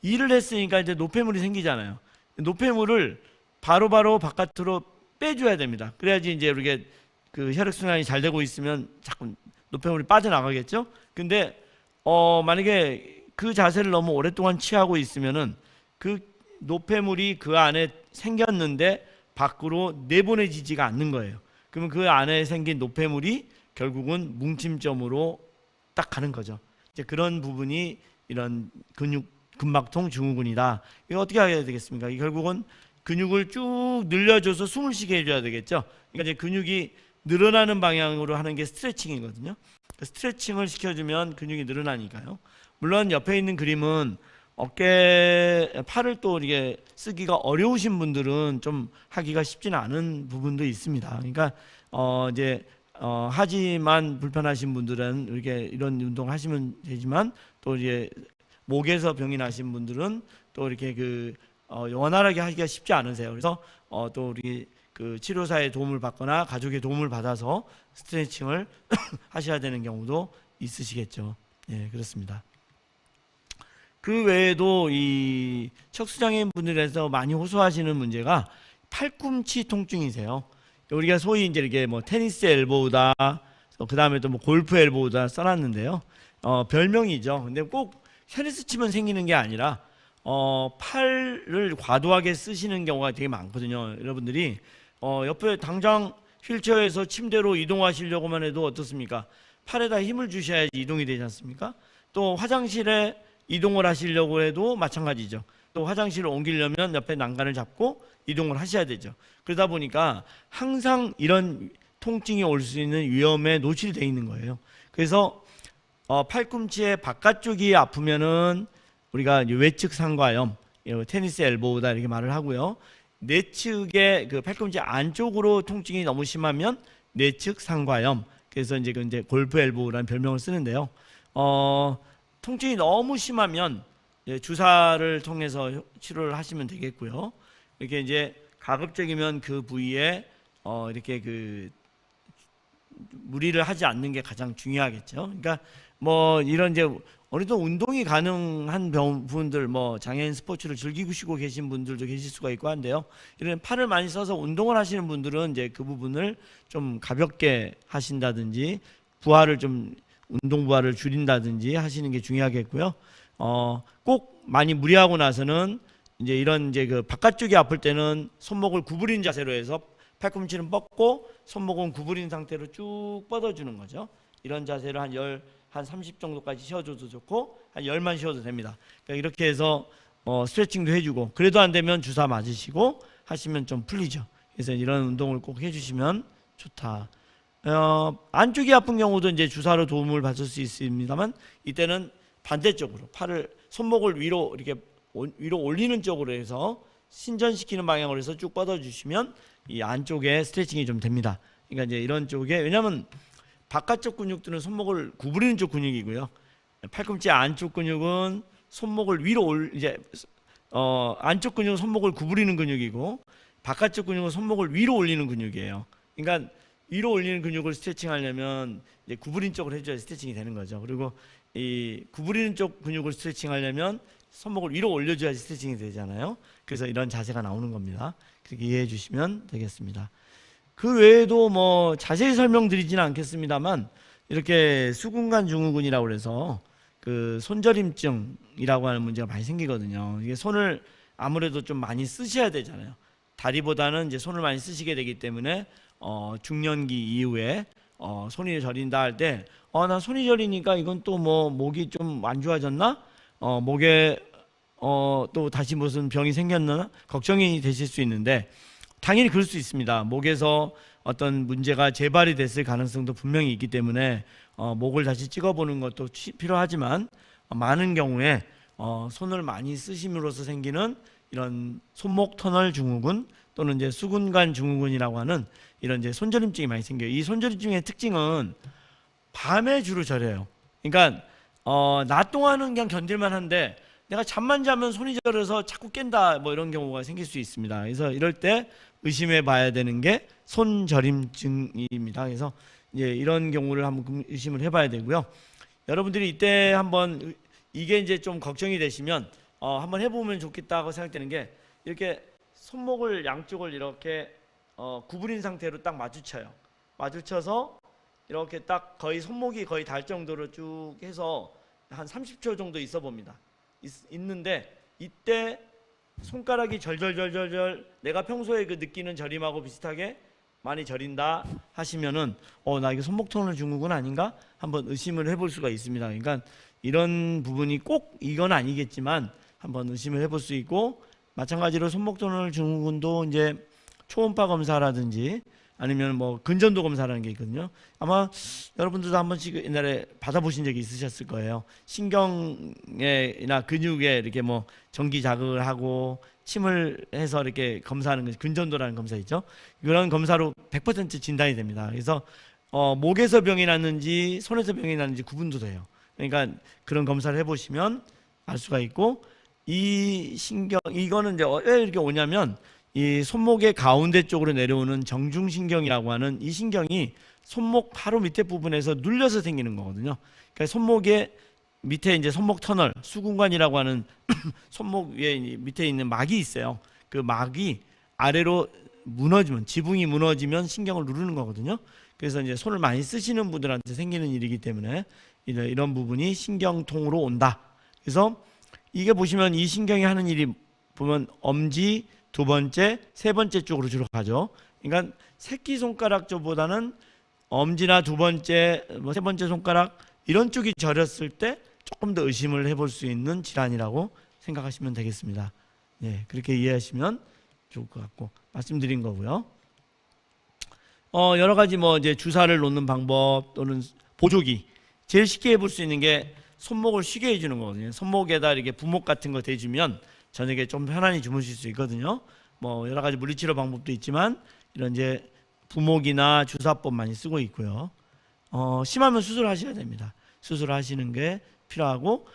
일을 했으니까 이제 노폐물이 생기잖아요. 노폐물을 바로바로 바깥으로 빼줘야 됩니다. 그래야지 이제 이렇게 그 혈액순환이 잘 되고 있으면 자꾸 노폐물이 빠져나가겠죠. 근데 만약에 그 자세를 너무 오랫동안 취하고 있으면은 그 노폐물이 그 안에 생겼는데 밖으로 내보내지지가 않는 거예요. 그러면 그 안에 생긴 노폐물이 결국은 뭉침점으로 딱 가는 거죠. 이제 그런 부분이 이런 근막통 증후군이다. 이거 어떻게 해야 되겠습니까? 결국은 근육을 쭉 늘려줘서 숨을 쉬게 해줘야 되겠죠. 그러니까 이제 근육이 늘어나는 방향으로 하는 게 스트레칭이거든요. 스트레칭을 시켜주면 근육이 늘어나니까요. 물론 옆에 있는 그림은 팔을 또 이게 쓰기가 어려우신 분들은 좀 하기가 쉽지는 않은 부분도 있습니다. 그러니까 하지만 불편하신 분들은 이렇게 이런 운동 하시면 되지만 또 이제 목에서 병이 나신 분들은 또 이렇게 원활하게 하기가 쉽지 않으세요. 그래서 또 우리 그 치료사의 도움을 받거나 가족의 도움을 받아서 스트레칭을 하셔야 되는 경우도 있으시겠죠. 예, 그렇습니다. 그 외에도 이 척수장애인 분들에서 많이 호소하시는 문제가 팔꿈치 통증이세요. 우리가 소위 이제 이렇게 뭐 테니스 엘보우다, 그 다음에 또 뭐 골프 엘보우다 써놨는데요. 별명이죠. 근데 꼭 테니스 치면 생기는 게 아니라 팔을 과도하게 쓰시는 경우가 되게 많거든요. 여러분들이 옆에 당장 휠체어에서 침대로 이동하시려고만 해도 어떻습니까? 팔에다 힘을 주셔야지 이동이 되지 않습니까? 또 화장실에 이동을 하시려고 해도 마찬가지죠. 또 화장실을 옮기려면 옆에 난간을 잡고 이동을 하셔야 되죠. 그러다 보니까 항상 이런 통증이 올 수 있는 위험에 노출되어 있는 거예요. 그래서 팔꿈치의 바깥쪽이 아프면은 우리가 외측 상과염, 테니스 엘보우다 이렇게 말을 하고요. 내측의 그 팔꿈치 안쪽으로 통증이 너무 심하면 내측 상과염. 그래서 이제 골프 엘보우라는 별명을 쓰는데요. 통증이 너무 심하면 주사를 통해서 치료를 하시면 되겠고요. 이렇게 이제 가급적이면 그 부위에 이렇게 무리를 하지 않는 게 가장 중요하겠죠. 그러니까 뭐 이런 이제 어느 정도 운동이 가능한 분들, 뭐 장애인 스포츠를 즐기시고 계신 분들도 계실 수가 있고 한데요. 이런 팔을 많이 써서 운동을 하시는 분들은 이제 그 부분을 좀 가볍게 하신다든지 부하를 좀 운동 부하를 줄인다든지 하시는 게 중요하겠고요. 꼭 많이 무리하고 나서는 이제 이런 이제 그 바깥쪽이 아플 때는 손목을 구부린 자세로 해서 팔꿈치는 뻗고 손목은 구부린 상태로 쭉 뻗어주는 거죠. 이런 자세로 한 30 정도까지 쉬어줘도 좋고 한 10만 쉬어도 됩니다. 그러니까 이렇게 해서 스트레칭도 해주고, 그래도 안 되면 주사 맞으시고 하시면 좀 풀리죠. 그래서 이런 운동을 꼭 해주시면 좋다. 안쪽이 아픈 경우도 이제 주사로 도움을 받을 수 있습니다만, 이때는 반대쪽으로 손목을 위로 이렇게 위로 올리는 쪽으로 해서 신전시키는 방향으로 해서 쭉 뻗어주시면 이 안쪽에 스트레칭이 좀 됩니다. 그러니까 이제 이런 쪽에, 왜냐하면 바깥쪽 근육들은 손목을 구부리는 쪽 근육이고요. 팔꿈치 안쪽 근육은 손목을 위로 안쪽 근육은 손목을 구부리는 근육이고 바깥쪽 근육은 손목을 위로 올리는 근육이에요. 그러니까 위로 올리는 근육을 스트레칭하려면 이제 구부린 쪽을 해줘야 스트레칭이 되는 거죠. 그리고 이 구부리는 쪽 근육을 스트레칭하려면 손목을 위로 올려줘야지 스트레칭이 되잖아요. 그래서 이런 자세가 나오는 겁니다. 그렇게 이해해 주시면 되겠습니다. 그 외에도 뭐 자세히 설명드리지는 않겠습니다만, 이렇게 수근관 증후군이라고 해서 그 손저림증이라고 하는 문제가 많이 생기거든요. 이게 손을 아무래도 좀 많이 쓰셔야 되잖아요. 다리보다는 이제 손을 많이 쓰시게 되기 때문에 중년기 이후에 손이 저린다 할 때 나 손이 저리니까 이건 또 뭐 목이 좀 안 좋아졌나? 목에 또 다시 무슨 병이 생겼나 걱정이 되실 수 있는데, 당연히 그럴 수 있습니다. 목에서 어떤 문제가 재발이 됐을 가능성도 분명히 있기 때문에 목을 다시 찍어보는 것도 필요하지만, 많은 경우에 손을 많이 쓰심으로써 생기는 이런 손목 터널 증후군 또는 이제 수근관 증후군이라고 하는 이런 이제 손저림증이 많이 생겨요. 이 손저림증의 특징은 밤에 주로 저려요. 그러니까 낮 동안은 그냥 견딜만 한데 내가 잠만 자면 손이 저려서 자꾸 깬다, 뭐 이런 경우가 생길 수 있습니다. 그래서 이럴 때 의심해 봐야 되는 게 손저림증입니다. 그래서 이제 이런 경우를 한번 의심을 해봐야 되고요. 여러분들이 이때 한번 이게 이제 좀 걱정이 되시면 한번 해보면 좋겠다고 생각되는 게, 이렇게 손목을 양쪽을 이렇게 구부린 상태로 딱 마주쳐요. 마주쳐서 이렇게 딱 거의 손목이 거의 닿을 정도로 쭉 해서 한 30초 정도 있어 봅니다. 있는데 이때 손가락이 절절절절절 내가 평소에 그 느끼는 저림하고 비슷하게 많이 저린다 하시면은 나 이거 손목 터널 증후군 아닌가? 한번 의심을 해볼 수가 있습니다. 그러니까 이런 부분이 꼭 이건 아니겠지만 한번 의심을 해볼 수 있고, 마찬가지로 손목 터널 증후군도 이제 초음파 검사라든지 아니면 뭐 근전도 검사라는 게 있거든요. 아마 여러분들도 한 번씩 옛날에 받아보신 적이 있으셨을 거예요. 신경에나 근육에 이렇게 뭐 전기 자극을 하고 침을 해서 이렇게 검사하는 게 근전도라는 검사 있죠. 이런 검사로 100% 진단이 됩니다. 그래서 목에서 병이 났는지 손에서 병이 났는지 구분도 돼요. 그러니까 그런 검사를 해보시면 알 수가 있고, 이 신경, 이거는 이제 왜 이렇게 오냐면 이 손목의 가운데 쪽으로 내려오는 정중신경이라고 하는 이 신경이 손목 바로 밑에 부분에서 눌려서 생기는 거거든요. 그러니까 손목의 밑에 이제 손목 터널, 수근관이라고 하는 손목 위에 밑에 있는 막이 있어요. 그 막이 아래로 무너지면, 지붕이 무너지면 신경을 누르는 거거든요. 그래서 이제 손을 많이 쓰시는 분들한테 생기는 일이기 때문에 이런 부분이 신경통으로 온다. 그래서 이게 보시면 이 신경이 하는 일이 보면 엄지, 두 번째, 세 번째 쪽으로 주로 가죠. 그러니까 새끼 손가락 쪽보다는 엄지나 두 번째, 세 번째 손가락 이런 쪽이 저렸을 때 조금 더 의심을 해볼 수 있는 질환이라고 생각하시면 되겠습니다. 네, 그렇게 이해하시면 좋을 것 같고 말씀드린 거고요. 여러 가지 뭐 이제 주사를 놓는 방법 또는 보조기, 제일 쉽게 해볼 수 있는 게 손목을 쉬게 해주는 거거든요. 손목에다 이렇게 부목 같은 거 대주면 저녁에 좀 편안히 주무실 수 있거든요. 뭐 여러 가지 물리치료 방법도 있지만 이런 이제 부목이나 주사법 많이 쓰고 있고요. 심하면 수술하셔야 됩니다. 수술하시는 게 필요하고,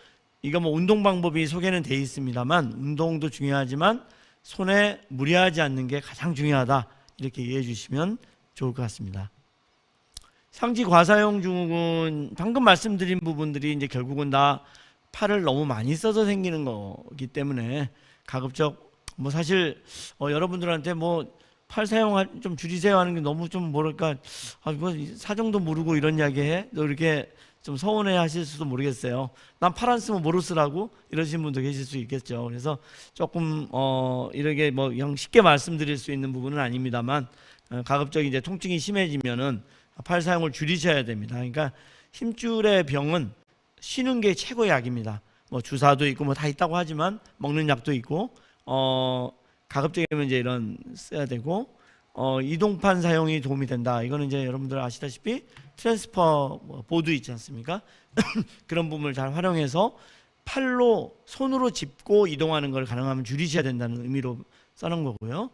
이거 뭐 운동 방법이 소개는 돼 있습니다만 운동도 중요하지만 손에 무리하지 않는 게 가장 중요하다, 이렇게 이해해 주시면 좋을 것 같습니다. 상지 과사용 증후군 방금 말씀드린 부분들이 이제 결국은 다 팔을 너무 많이 써서 생기는 거기 때문에 가급적 뭐 사실 여러분들한테 뭐 팔 사용 좀 줄이세요 하는 게 너무 좀 뭐랄까 뭐 사정도 모르고 이런 이야기해 또 이렇게 좀 서운해 하실 수도 모르겠어요. 난 팔 안 쓰면 뭐로 쓰라고 이러신 분도 계실 수 있겠죠. 그래서 조금 이렇게 뭐 그냥 쉽게 말씀드릴 수 있는 부분은 아닙니다만 가급적 이제 통증이 심해지면은 팔 사용을 줄이셔야 됩니다. 그러니까 힘줄의 병은 쉬는 게 최고의 약입니다. 뭐 주사도 있고 뭐 다 있다고 하지만 먹는 약도 있고 가급적이면 이제 이런 써야 되고 이동판 사용이 도움이 된다. 이거는 이제 여러분들 아시다시피 트랜스퍼 보드 있지 않습니까? 그런 부분을 잘 활용해서 팔로 손으로 짚고 이동하는 걸 가능하면 줄이셔야 된다는 의미로 써놓은 거고요.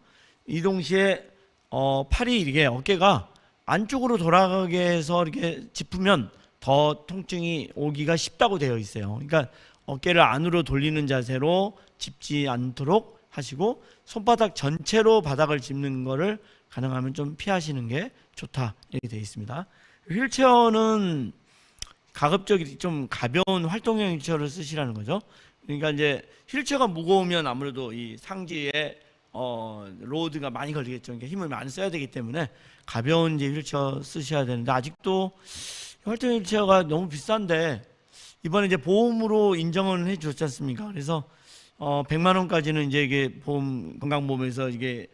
이 동시에 팔이 이렇게 어깨가 안쪽으로 돌아가게 해서 이렇게 짚으면 더 통증이 오기가 쉽다고 되어 있어요. 그러니까 어깨를 안으로 돌리는 자세로 짚지 않도록 하시고 손바닥 전체로 바닥을 짚는 거를 가능하면 좀 피하시는 게 좋다 이렇게 되어 있습니다. 휠체어는 가급적 좀 가벼운 활동형 휠체어를 쓰시라는 거죠. 그러니까 이제 휠체어가 무거우면 아무래도 이 상지에 로드가 많이 걸리겠죠. 그러니까 힘을 많이 써야 되기 때문에 가벼운 이제 휠체어 쓰셔야 되는데 아직도 활동 휠체어가 너무 비싼데 이번에 이제 보험으로 인정을 해줬지 않습니까? 그래서 100만 원까지는 이제 이게 보험 건강보험에서 이게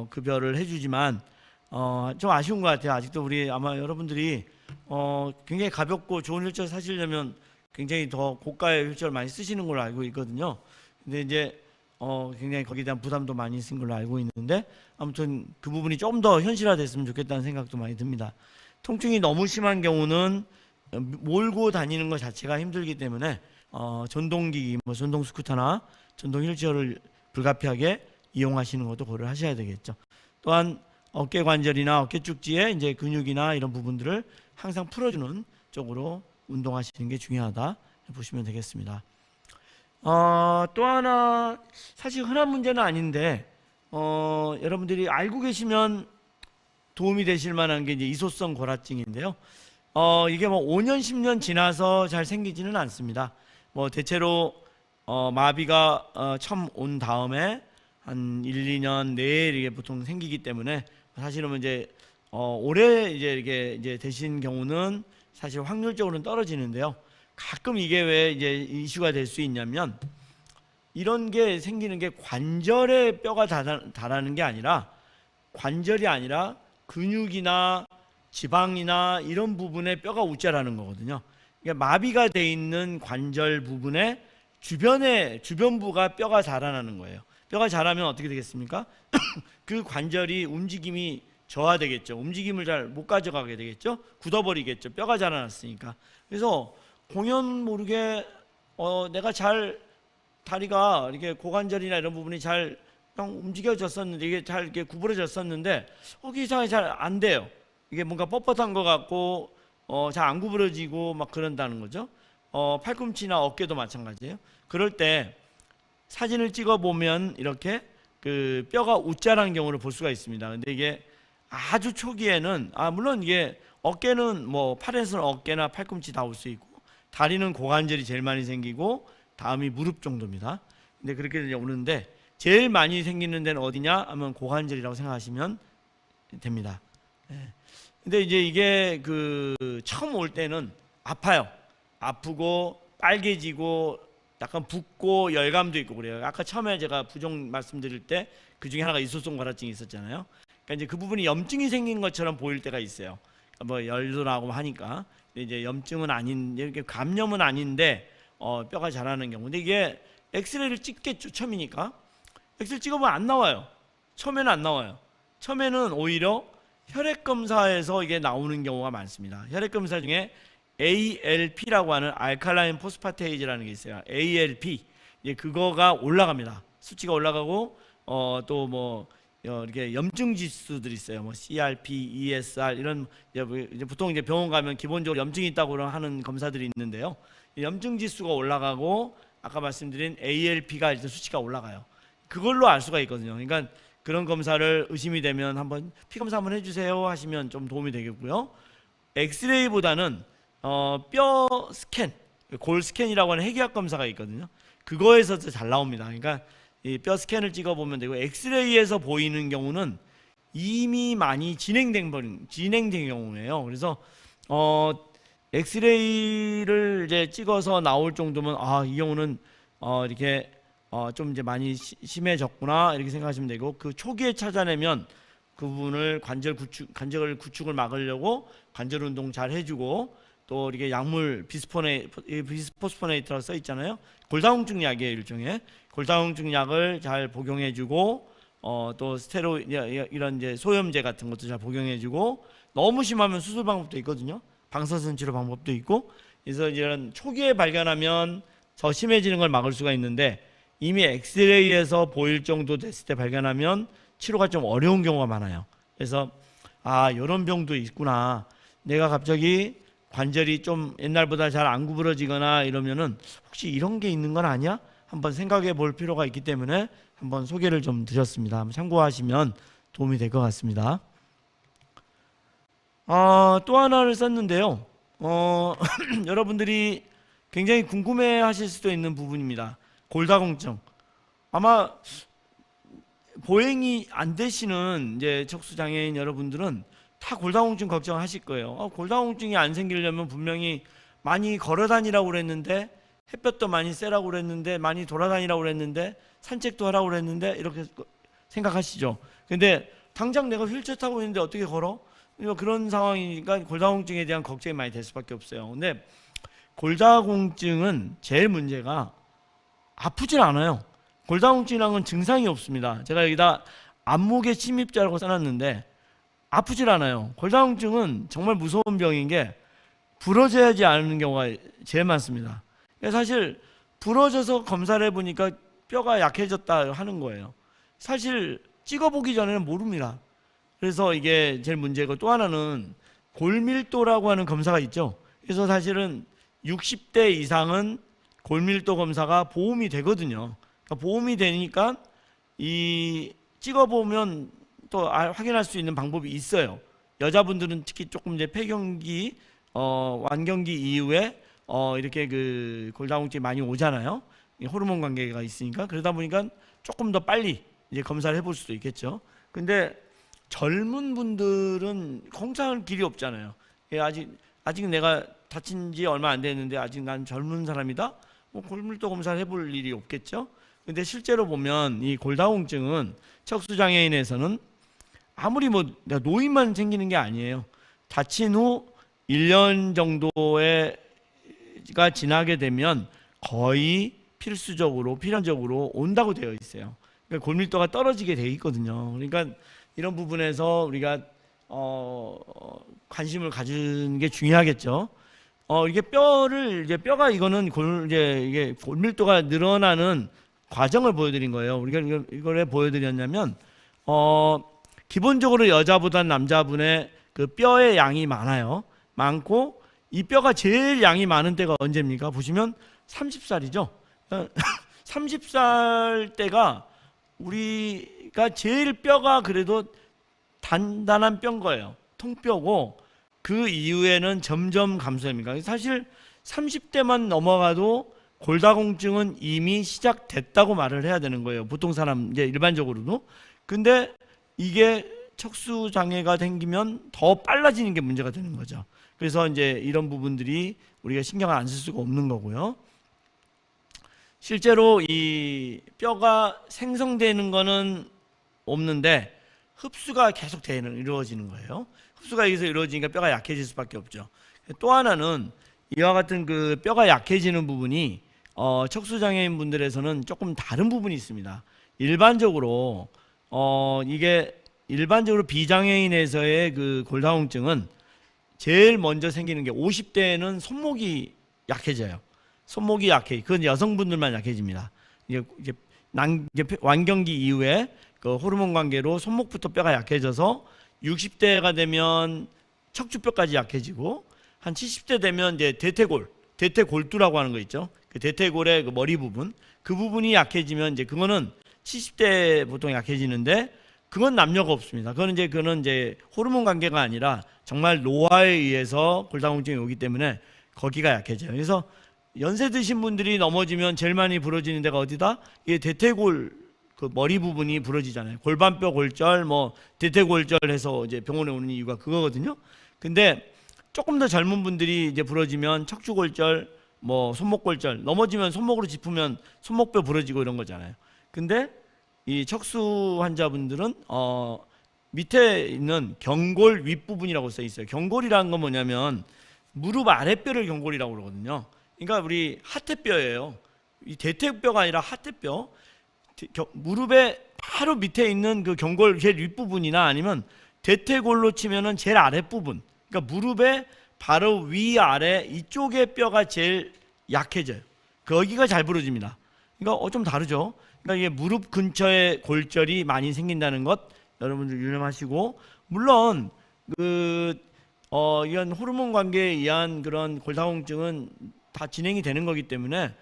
급여를 해주지만 좀 아쉬운 것 같아요. 아직도 우리 아마 여러분들이 굉장히 가볍고 좋은 휠체어 사시려면 굉장히 더 고가의 휠체어를 많이 쓰시는 걸로 알고 있거든요. 근데 이제 굉장히 거기에 대한 부담도 많이 있는 걸로 알고 있는데 아무튼 그 부분이 좀 더 현실화됐으면 좋겠다는 생각도 많이 듭니다. 통증이 너무 심한 경우는 몰고 다니는 것 자체가 힘들기 때문에 전동기기, 뭐 전동 스쿠터나 전동 휠체어를 불가피하게 이용하시는 것도 고려를 하셔야 되겠죠. 또한 어깨 관절이나 어깨 축지의 이제 근육이나 이런 부분들을 항상 풀어주는 쪽으로 운동하시는 게 중요하다 보시면 되겠습니다. 또 하나 사실 흔한 문제는 아닌데 여러분들이 알고 계시면 도움이 되실 만한 게 이제 이소성 골화증인데요. 이게 뭐 5년 10년 지나서 잘 생기지는 않습니다. 뭐 대체로 마비가 처음 온 다음에 한 1, 2년 내에 이게 보통 생기기 때문에 사실은 이제 올해 이제 이렇게 이제 되신 경우는 사실 확률적으로는 떨어지는데요. 가끔 이게 왜 이제 이슈가 될 수 있냐면 이런 게 생기는 게 관절에 뼈가 닳아는 게 아니라 관절이 아니라 근육이나 지방이나 이런 부분에 뼈가 웃자라는 거거든요. 그러니까 마비가 돼 있는 관절 부분에 주변부가 뼈가 자라나는 거예요. 뼈가 자라면 어떻게 되겠습니까? 그 관절이 움직임이 저하되겠죠. 움직임을 잘 못 가져가게 되겠죠. 굳어버리겠죠. 뼈가 자라났으니까. 그래서 공연 모르게 내가 잘 다리가 이렇게 고관절이나 이런 부분이 잘 움직여졌었는데 이게 잘 이렇게 구부러졌었는데 이상하게 잘 안 돼요. 이게 뭔가 뻣뻣한 것 같고 잘 안 구부러지고 막 그런다는 거죠. 팔꿈치나 어깨도 마찬가지예요. 그럴 때 사진을 찍어 보면 이렇게 그 뼈가 웃자란 경우를 볼 수가 있습니다. 근데 이게 아주 초기에는 물론 이게 어깨는 뭐 팔에서는 어깨나 팔꿈치 다 올 수 있고 다리는 고관절이 제일 많이 생기고 다음이 무릎 정도입니다. 근데 그렇게 이제 오는데 제일 많이 생기는 데는 어디냐 하면 고관절이라고 생각하시면 됩니다. 근데 이제 이게 그 처음 올 때는 아파요. 아프고 빨개지고 약간 붓고 열감도 있고 그래요. 아까 처음에 제가 부종 말씀드릴 때 그 중에 하나가 이소성 골화증이 있었잖아요. 그러니까 이제 그 부분이 염증이 생긴 것처럼 보일 때가 있어요. 뭐 열도 나고 하니까. 근데 이제 염증은 아닌, 이렇게 감염은 아닌데 뼈가 자라는 경우. 근데 이게 엑스레이를 찍겠죠. 처음이니까. 엑스레이 찍어보면 안 나와요. 처음에는 안 나와요. 처음에는 오히려 혈액 검사에서 이게 나오는 경우가 많습니다. 혈액 검사 중에 ALP라고 하는 알칼라인 포스파테이즈라는 게 있어요. ALP. 그거가 올라갑니다. 수치가 올라가고 또 뭐 이렇게 염증 지수들이 있어요. 뭐 CRP, ESR 이런 이제 보통 이제 병원 가면 기본적으로 염증이 있다고 하는 검사들이 있는데요. 염증 지수가 올라가고 아까 말씀드린 ALP가 일단 수치가 올라가요. 그걸로 알 수가 있거든요. 그러니까 그런 검사를 의심이 되면 한번 피 검사 한번 해주세요 하시면 좀 도움이 되겠고요. 엑스레이보다는 뼈 스캔, 골 스캔이라고 하는 해기학 검사가 있거든요. 그거에서 더 잘 나옵니다. 그러니까 이 뼈 스캔을 찍어보면 되고, 엑스레이에서 보이는 경우는 이미 많이 진행된 경우예요. 그래서 엑스레이를 이제 찍어서 나올 정도면 이 경우는 이렇게 좀 이제 많이 심해졌구나 이렇게 생각하시면 되고, 그 초기에 찾아내면 그 부분을 관절 구축을 막으려고 관절 운동 잘 해주고, 또 이렇게 약물 비스포스포네이트라고 써 있잖아요. 골다공증 약이에요. 일종의 골다공증 약을 잘 복용해주고, 또 이런 이제 소염제 같은 것도 잘 복용해주고, 너무 심하면 수술 방법도 있거든요. 방사선 치료 방법도 있고. 그래서 이런 초기에 발견하면 더 심해지는 걸 막을 수가 있는데, 이미 엑스레이에서 보일 정도 됐을 때 발견하면 치료가 좀 어려운 경우가 많아요. 그래서 이런 병도 있구나. 내가 갑자기 관절이 좀 옛날보다 잘 안 구부러지거나 이러면은 혹시 이런 게 있는 건 아니야? 한번 생각해 볼 필요가 있기 때문에 한번 소개를 좀 드렸습니다. 한번 참고하시면 도움이 될 것 같습니다. 또 하나를 썼는데요. 여러분들이 굉장히 궁금해 하실 수도 있는 부분입니다. 골다공증. 아마 보행이 안 되시는 이제 척수장애인 여러분들은 다 골다공증 걱정하실 거예요. 골다공증이 안 생기려면 분명히 많이 걸어 다니라고 그랬는데, 햇볕도 많이 쐬라고 그랬는데, 많이 돌아다니라고 그랬는데, 산책도 하라고 그랬는데, 이렇게 생각하시죠. 근데 당장 내가 휠체어 타고 있는데 어떻게 걸어? 그런 상황이니까 골다공증에 대한 걱정이 많이 될 수밖에 없어요. 근데 골다공증은 제일 문제가 아프질 않아요. 골다공증이라는 건 증상이 없습니다. 제가 여기다 안목의 침입자라고 써놨는데 아프질 않아요. 골다공증은 정말 무서운 병인 게 부러져야지 않는 경우가 제일 많습니다. 사실 부러져서 검사를 해보니까 뼈가 약해졌다 하는 거예요. 사실 찍어보기 전에는 모릅니다. 그래서 이게 제일 문제고, 또 하나는 골밀도라고 하는 검사가 있죠. 그래서 사실은 60대 이상은 골밀도 검사가 보험이 되거든요. 그러니까 보험이 되니까 이 찍어보면 또 확인할 수 있는 방법이 있어요. 여자분들은 특히 조금 이제 폐경기, 완경기 이후에 이렇게 그 골다공증이 많이 오잖아요. 호르몬 관계가 있으니까. 그러다 보니까 조금 더 빨리 이제 검사를 해볼 수도 있겠죠. 근데 젊은 분들은 검사할 길이 없잖아요. 아직 내가 다친 지 얼마 안 됐는데 아직 난 젊은 사람이다? 골밀도 검사를 해볼 일이 없겠죠. 근데 실제로 보면 이 골다공증은 척수장애인에서는 아무리 노인만 생기는 게 아니에요. 다친 후 1년 정도가 지나게 되면 거의 필연적으로 온다고 되어 있어요. 그러니까 골밀도가 떨어지게 되어 있거든요. 그러니까 이런 부분에서 우리가 관심을 가지는 게 중요하겠죠. 이게 뼈가 이거는 이게 골밀도가 늘어나는 과정을 보여드린 거예요. 우리가 이걸 왜 보여드렸냐면, 기본적으로 여자보다는 남자분의 그 뼈의 양이 많고, 이 뼈가 제일 양이 많은 때가 언제입니까? 보시면 30살이죠. 30살 때가 우리가 제일 뼈가 그래도 단단한 뼈인 거예요. 통뼈고, 그 이후에는 점점 감소합니다. 사실 30대만 넘어가도 골다공증은 이미 시작됐다고 말을 해야 되는 거예요. 보통 사람 이제 일반적으로도. 근데 이게 척수 장애가 생기면 더 빨라지는 게 문제가 되는 거죠. 그래서 이제 이런 부분들이 우리가 신경을 안 쓸 수가 없는 거고요. 실제로 이 뼈가 생성되는 거는 없는데 흡수가 계속 이루어지는 거예요. 흡수가 여기서 이루어지니까 뼈가 약해질 수밖에 없죠. 또 하나는 이와 같은 그 뼈가 약해지는 부분이 척수장애인 분들에서는 조금 다른 부분이 있습니다. 일반적으로 비장애인에서의 그 골다공증은 제일 먼저 생기는 게 50대에는 손목이 약해져요. 손목이 약해. 그건 여성분들만 약해집니다. 이제 완경기 이후에 그 호르몬 관계로 손목부터 뼈가 약해져서 60대가 되면 척추뼈까지 약해지고, 한 70대 되면 이제 대퇴골두라고 하는 거 있죠. 그 대퇴골의 그 머리 부분, 그 부분이 약해지면 이제 그거는 70대 보통 약해지는데, 그건 남녀가 없습니다. 그거는 이제 호르몬 관계가 아니라 정말 노화에 의해서 골다공증이 오기 때문에 거기가 약해져요. 그래서 연세 드신 분들이 넘어지면 제일 많이 부러지는 데가 어디다? 이게 대퇴골 그 머리 부분이 부러지잖아요. 골반뼈 골절, 뭐 대퇴골절 해서 이제 병원에 오는 이유가 그거거든요. 근데 조금 더 젊은 분들이 이제 부러지면 척추골절, 뭐 손목골절, 넘어지면 손목으로 짚으면 손목뼈 부러지고 이런 거잖아요. 근데 이 척수 환자분들은 밑에 있는 경골 윗부분이라고 써 있어요. 경골이라는 건 뭐냐면 무릎 아랫뼈를 경골이라고 그러거든요. 그러니까 우리 하태뼈예요. 이 대퇴뼈가 아니라 하태뼈. 무릎의 바로 밑에 있는 그 경골 제일 윗부분이나 아니면 대퇴골로 치면은 제일 아랫부분. 그러니까 무릎의 바로 위아래 이쪽의 뼈가 제일 약해져요. 거기가 잘 부러집니다. 그러니까 좀 다르죠. 그러니까 이게 무릎 근처에 골절이 많이 생긴다는 것 여러분들 유념하시고, 물론 이런 호르몬 관계에 의한 그런 골다공증은 다 진행이 되는 거기 때문에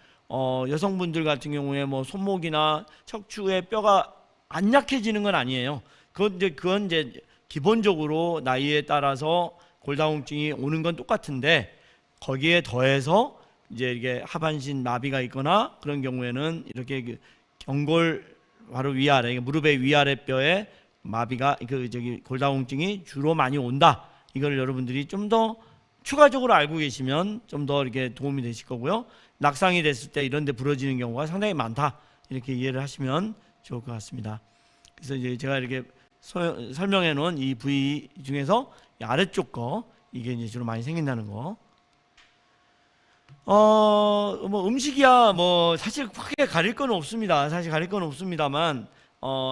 여성분들 같은 경우에 뭐 손목이나 척추의 뼈가 안 약해지는 건 아니에요. 그건 이제 기본적으로 나이에 따라서 골다공증이 오는 건 똑같은데, 거기에 더해서 이제 이게 하반신 마비가 있거나 그런 경우에는 이렇게 그 경골 바로 위아래, 무릎의 위아래 뼈에 마비가 골다공증이 주로 많이 온다. 이걸 여러분들이 좀 더 추가적으로 알고 계시면 좀 더 이렇게 도움이 되실 거고요. 낙상이 됐을 때 이런 데 부러지는 경우가 상당히 많다. 이렇게 이해를 하시면 좋을 것 같습니다. 그래서 이제 제가 이렇게 설명해 놓은 이 부위 중에서 이 아래쪽 거, 이게 이제 주로 많이 생긴다는 거. 뭐 음식이야 뭐 사실 크게 가릴 건 없습니다. 사실 가릴 건 없습니다만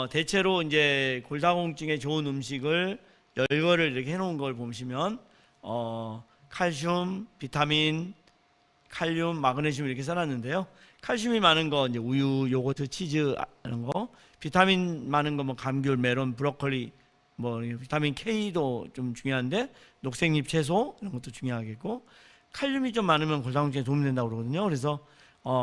대체로 이제 골다공증에 좋은 음식을 10개를 이렇게 해놓은 걸 보시면 칼슘, 비타민, 칼륨, 마그네슘 이렇게 써놨는데요. 칼슘이 많은 거 이제 우유, 요거트, 치즈 이런 거, 비타민 많은 거 뭐 감귤, 메론, 브로콜리, 뭐 비타민 K도 좀 중요한데 녹색잎 채소 이런 것도 중요하겠고, 칼륨이 좀 많으면 골다공증에 도움이 된다고 그러거든요. 그래서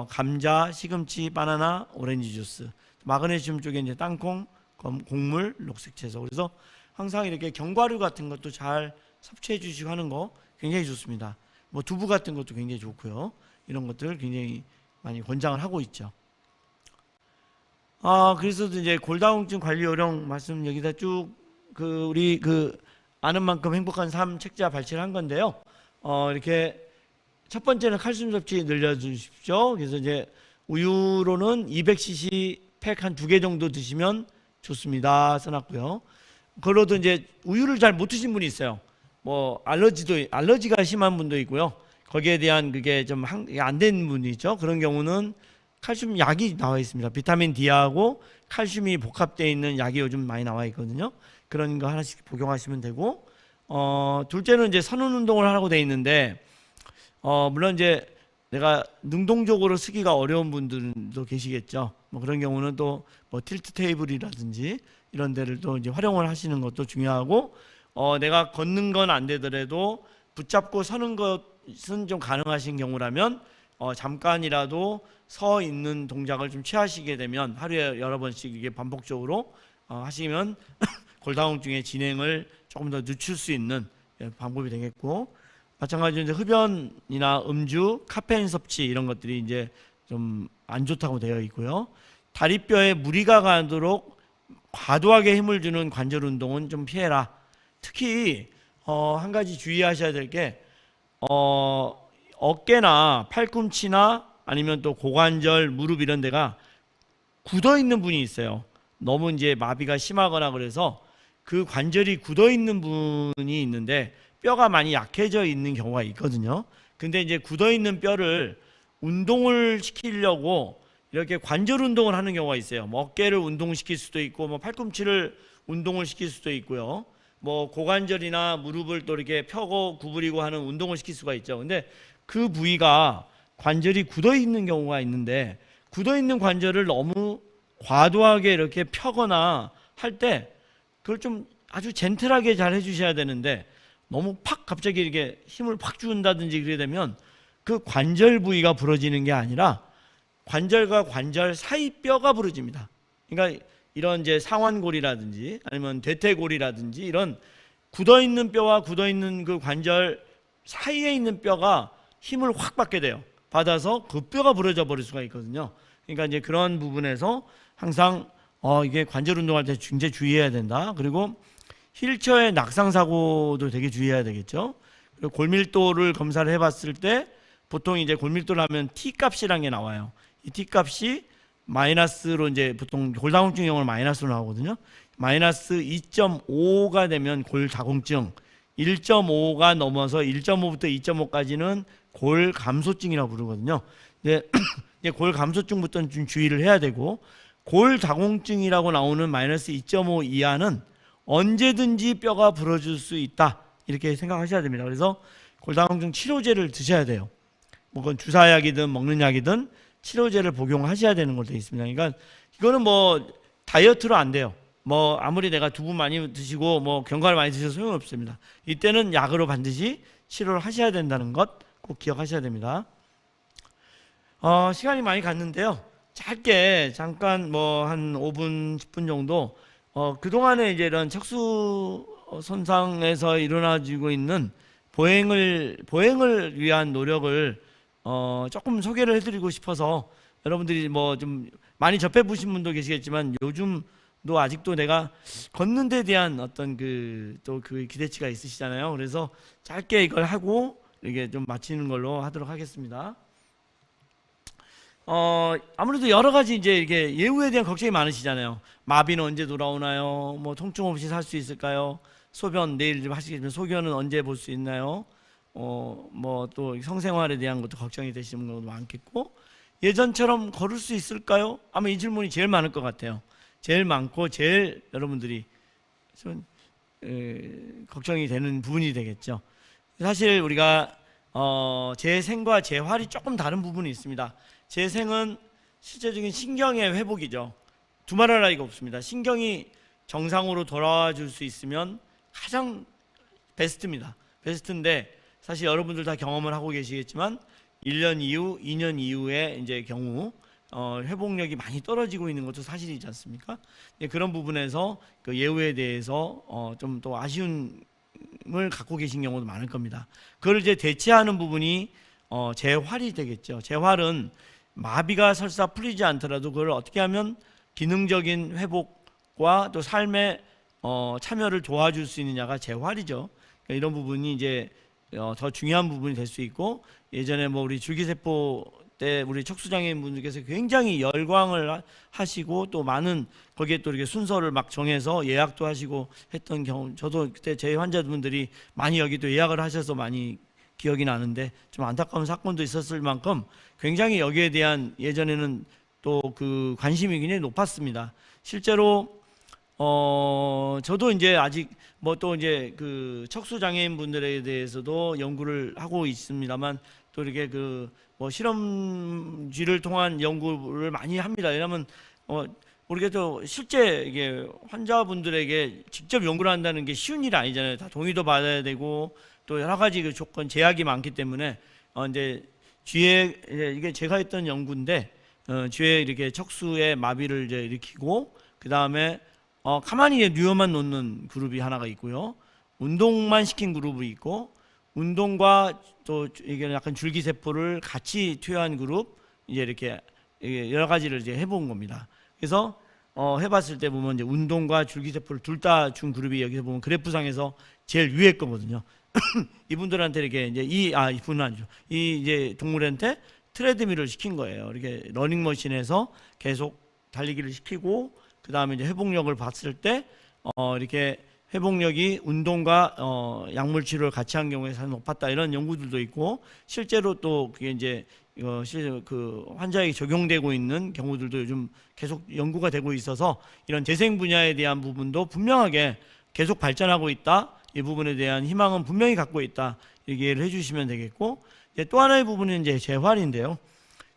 감자, 시금치, 바나나, 오렌지 주스. 마그네슘 쪽에 이제 땅콩, 곡물, 녹색 채소. 그래서 항상 이렇게 견과류 같은 것도 잘 섭취해 주시고 하는 거 굉장히 좋습니다. 뭐 두부 같은 것도 굉장히 좋고요. 이런 것들 굉장히 많이 권장을 하고 있죠. 그래서 이제 골다공증 관리 요령 말씀 여기다 쭉 우리 아는 만큼 행복한 삶 책자 발췌를 한 건데요. 이렇게 첫 번째는 칼슘 섭취 늘려주십시오. 그래서 이제 우유로는 200cc 팩 한 2개 정도 드시면 좋습니다. 써놨고요. 그러도 이제 우유를 잘 못 드신 분이 있어요. 뭐 알러지가 심한 분도 있고요. 거기에 대한 그게 좀 안 된 분이 있죠. 그런 경우는 칼슘 약이 나와 있습니다. 비타민 D하고 칼슘이 복합되어 있는 약이 요즘 많이 나와 있거든요. 그런 거 하나씩 복용하시면 되고, 둘째는 이제 선운 운동을 하라고 되어 있는데, 물론 이제 내가 능동적으로 쓰기가 어려운 분들도 계시겠죠. 뭐 그런 경우는 또 뭐 틸트 테이블이라든지 이런 데를 또 이제 활용을 하시는 것도 중요하고, 내가 걷는 건 안 되더라도 붙잡고 서는 것은 좀 가능하신 경우라면 잠깐이라도 서 있는 동작을 좀 취하시게 되면 하루에 여러 번씩 이게 반복적으로 하시면 골다공증의 진행을 조금 더 늦출 수 있는 방법이 되겠고, 마찬가지로 이제 흡연이나 음주, 카페인 섭취 이런 것들이 이제 좀 안 좋다고 되어 있고요. 다리뼈에 무리가 가도록 과도하게 힘을 주는 관절 운동은 좀 피해라. 특히 한 가지 주의하셔야 될 게 어깨나 팔꿈치나 아니면 또 고관절, 무릎 이런 데가 굳어 있는 분이 있어요. 너무 이제 마비가 심하거나 그래서 그 관절이 굳어 있는 분이 있는데 뼈가 많이 약해져 있는 경우가 있거든요. 근데 이제 굳어 있는 뼈를 운동을 시키려고 이렇게 관절 운동을 하는 경우가 있어요. 뭐 어깨를 운동시킬 수도 있고, 뭐 팔꿈치를 운동을 시킬 수도 있고요. 뭐 고관절이나 무릎을 또 이렇게 펴고 구부리고 하는 운동을 시킬 수가 있죠. 근데 그 부위가 관절이 굳어 있는 경우가 있는데, 굳어 있는 관절을 너무 과도하게 이렇게 펴거나 할 때 그걸 좀 아주 젠틀하게 잘 해주셔야 되는데, 너무 팍 갑자기 이렇게 힘을 팍 준다든지 그러게 되면 그 관절 부위가 부러지는 게 아니라 관절과 관절 사이 뼈가 부러집니다. 그러니까 이런 이제 상완골이라든지 아니면 대퇴골이라든지 이런 굳어 있는 뼈와 굳어 있는 그 관절 사이에 있는 뼈가 힘을 확 받게 돼요. 받아서 그 뼈가 부러져 버릴 수가 있거든요. 그러니까 이제 그런 부분에서 항상 이게 관절 운동할 때 굉장히 주의해야 된다. 그리고 휠체어의 낙상 사고도 되게 주의해야 되겠죠. 그리고 골밀도를 검사를 해봤을 때 보통 이제 골밀도를 하면 T 값이라는 게 나와요. 이 T 값이 마이너스로 이제 보통 골다공증형으로 마이너스로 나오거든요. 마이너스 2.5가 되면 골다공증, 1.5가 넘어서 1.5부터 2.5까지는 골감소증이라고 부르거든요. 이제 골감소증부터는 좀 주의를 해야 되고, 골다공증이라고 나오는 마이너스 2.5 이하는 언제든지 뼈가 부러질 수 있다, 이렇게 생각하셔야 됩니다. 그래서 골다공증 치료제를 드셔야 돼요. 뭐 그건 주사약이든 먹는 약이든 치료제를 복용하셔야 되는 걸로 되어 있습니다. 그러니까 이거는 뭐 다이어트로 안 돼요. 뭐 아무리 내가 두부 많이 드시고 뭐 견과를 많이 드셔도 소용없습니다. 이때는 약으로 반드시 치료를 하셔야 된다는 것 꼭 기억하셔야 됩니다. 시간이 많이 갔는데요. 짧게 잠깐 뭐 한 5분 10분 정도 그동안에 이제 이런 척수 손상에서 일어나지고 있는 보행을 위한 노력을 조금 소개를 해드리고 싶어서, 여러분들이 뭐 좀 많이 접해 보신 분도 계시겠지만 요즘도 아직도 내가 걷는 데 대한 어떤 또 그 기대치가 있으시잖아요. 그래서 짧게 이걸 하고 이게 좀 마치는 걸로 하도록 하겠습니다. 아무래도 여러 가지 이제 이게 예후에 대한 걱정이 많으시잖아요. 마비는 언제 돌아오나요? 뭐 통증 없이 살 수 있을까요? 소변 내일 좀 하시겠지만 소변은 언제 볼 수 있나요? 뭐 또 성생활에 대한 것도 걱정이 되시는 것도 많겠고, 예전처럼 걸을 수 있을까요? 아마 이 질문이 제일 많을 것 같아요. 제일 많고 제일 여러분들이 좀 걱정이 되는 부분이 되겠죠. 사실 우리가 재생과 재활이 조금 다른 부분이 있습니다. 재생은 실제적인 신경의 회복이죠. 두말할 나위가 없습니다. 신경이 정상으로 돌아와 줄 수 있으면 가장 베스트입니다. 베스트인데 사실 여러분들 다 경험을 하고 계시겠지만 1년 이후, 2년 이후의 이제 경우 회복력이 많이 떨어지고 있는 것도 사실이지 않습니까? 그런 부분에서 그 예후에 대해서 좀 또 아쉬움을 갖고 계신 경우도 많을 겁니다. 그걸 이제 대체하는 부분이 재활이 되겠죠. 재활은 마비가 설사 풀리지 않더라도 그걸 어떻게 하면 기능적인 회복과 또 삶의 참여를 도와줄 수 있느냐가 재활이죠. 그러니까 이런 부분이 이제 더 중요한 부분이 될 수 있고, 예전에 뭐 우리 줄기세포 때 우리 척수장애인 분들께서 굉장히 열광을 하시고 또 많은 거기에 또 이렇게 순서를 막 정해서 예약도 하시고 했던 경우, 저도 그때 제 환자분들이 많이 여기 또 예약을 하셔서 많이 기억이 나는데 좀 안타까운 사건도 있었을 만큼 굉장히 여기에 대한 예전에는 또 그 관심이 굉장히 높았습니다. 실제로 저도 이제 아직 뭐 또 이제 그 척수 장애인 분들에 대해서도 연구를 하고 있습니다만, 또 이렇게 그 뭐 실험쥐를 통한 연구를 많이 합니다. 왜냐하면 우리가 또 실제 이게 환자분들에게 직접 연구를 한다는 게 쉬운 일이 아니잖아요. 다 동의도 받아야 되고 또 여러 가지 그 조건 제약이 많기 때문에 이제 쥐에 이게 제가 했던 연구인데 쥐에 이렇게 척수의 마비를 이제 일으키고 그 다음에 가만히 누워만 놓는 그룹이 하나가 있고요. 운동만 시킨 그룹이 있고, 운동과 또 이게 약간 줄기세포를 같이 투여한 그룹, 이제 이렇게 여러 가지를 이제 해본 겁니다. 그래서 해봤을 때 보면 이제 운동과 줄기세포를 둘 다 준 그룹이 여기서 보면 그래프상에서 제일 위에 거거든요. 이분들한테 이렇게 이제 이분은 아니죠. 이 이제 동물한테 트레드밀을 시킨 거예요. 이렇게 러닝머신에서 계속 달리기를 시키고, 그 다음에 이제 회복력을 봤을 때 이렇게 회복력이 운동과 약물 치료를 같이 한 경우에 상당히 높았다, 이런 연구들도 있고, 실제로 또 그게 이제 실제 그 환자에게 적용되고 있는 경우들도 요즘 계속 연구가 되고 있어서 이런 재생 분야에 대한 부분도 분명하게 계속 발전하고 있다, 이 부분에 대한 희망은 분명히 갖고 있다, 이렇게 이해를 해주시면 되겠고, 이제 또 하나의 부분은 이제 재활인데요.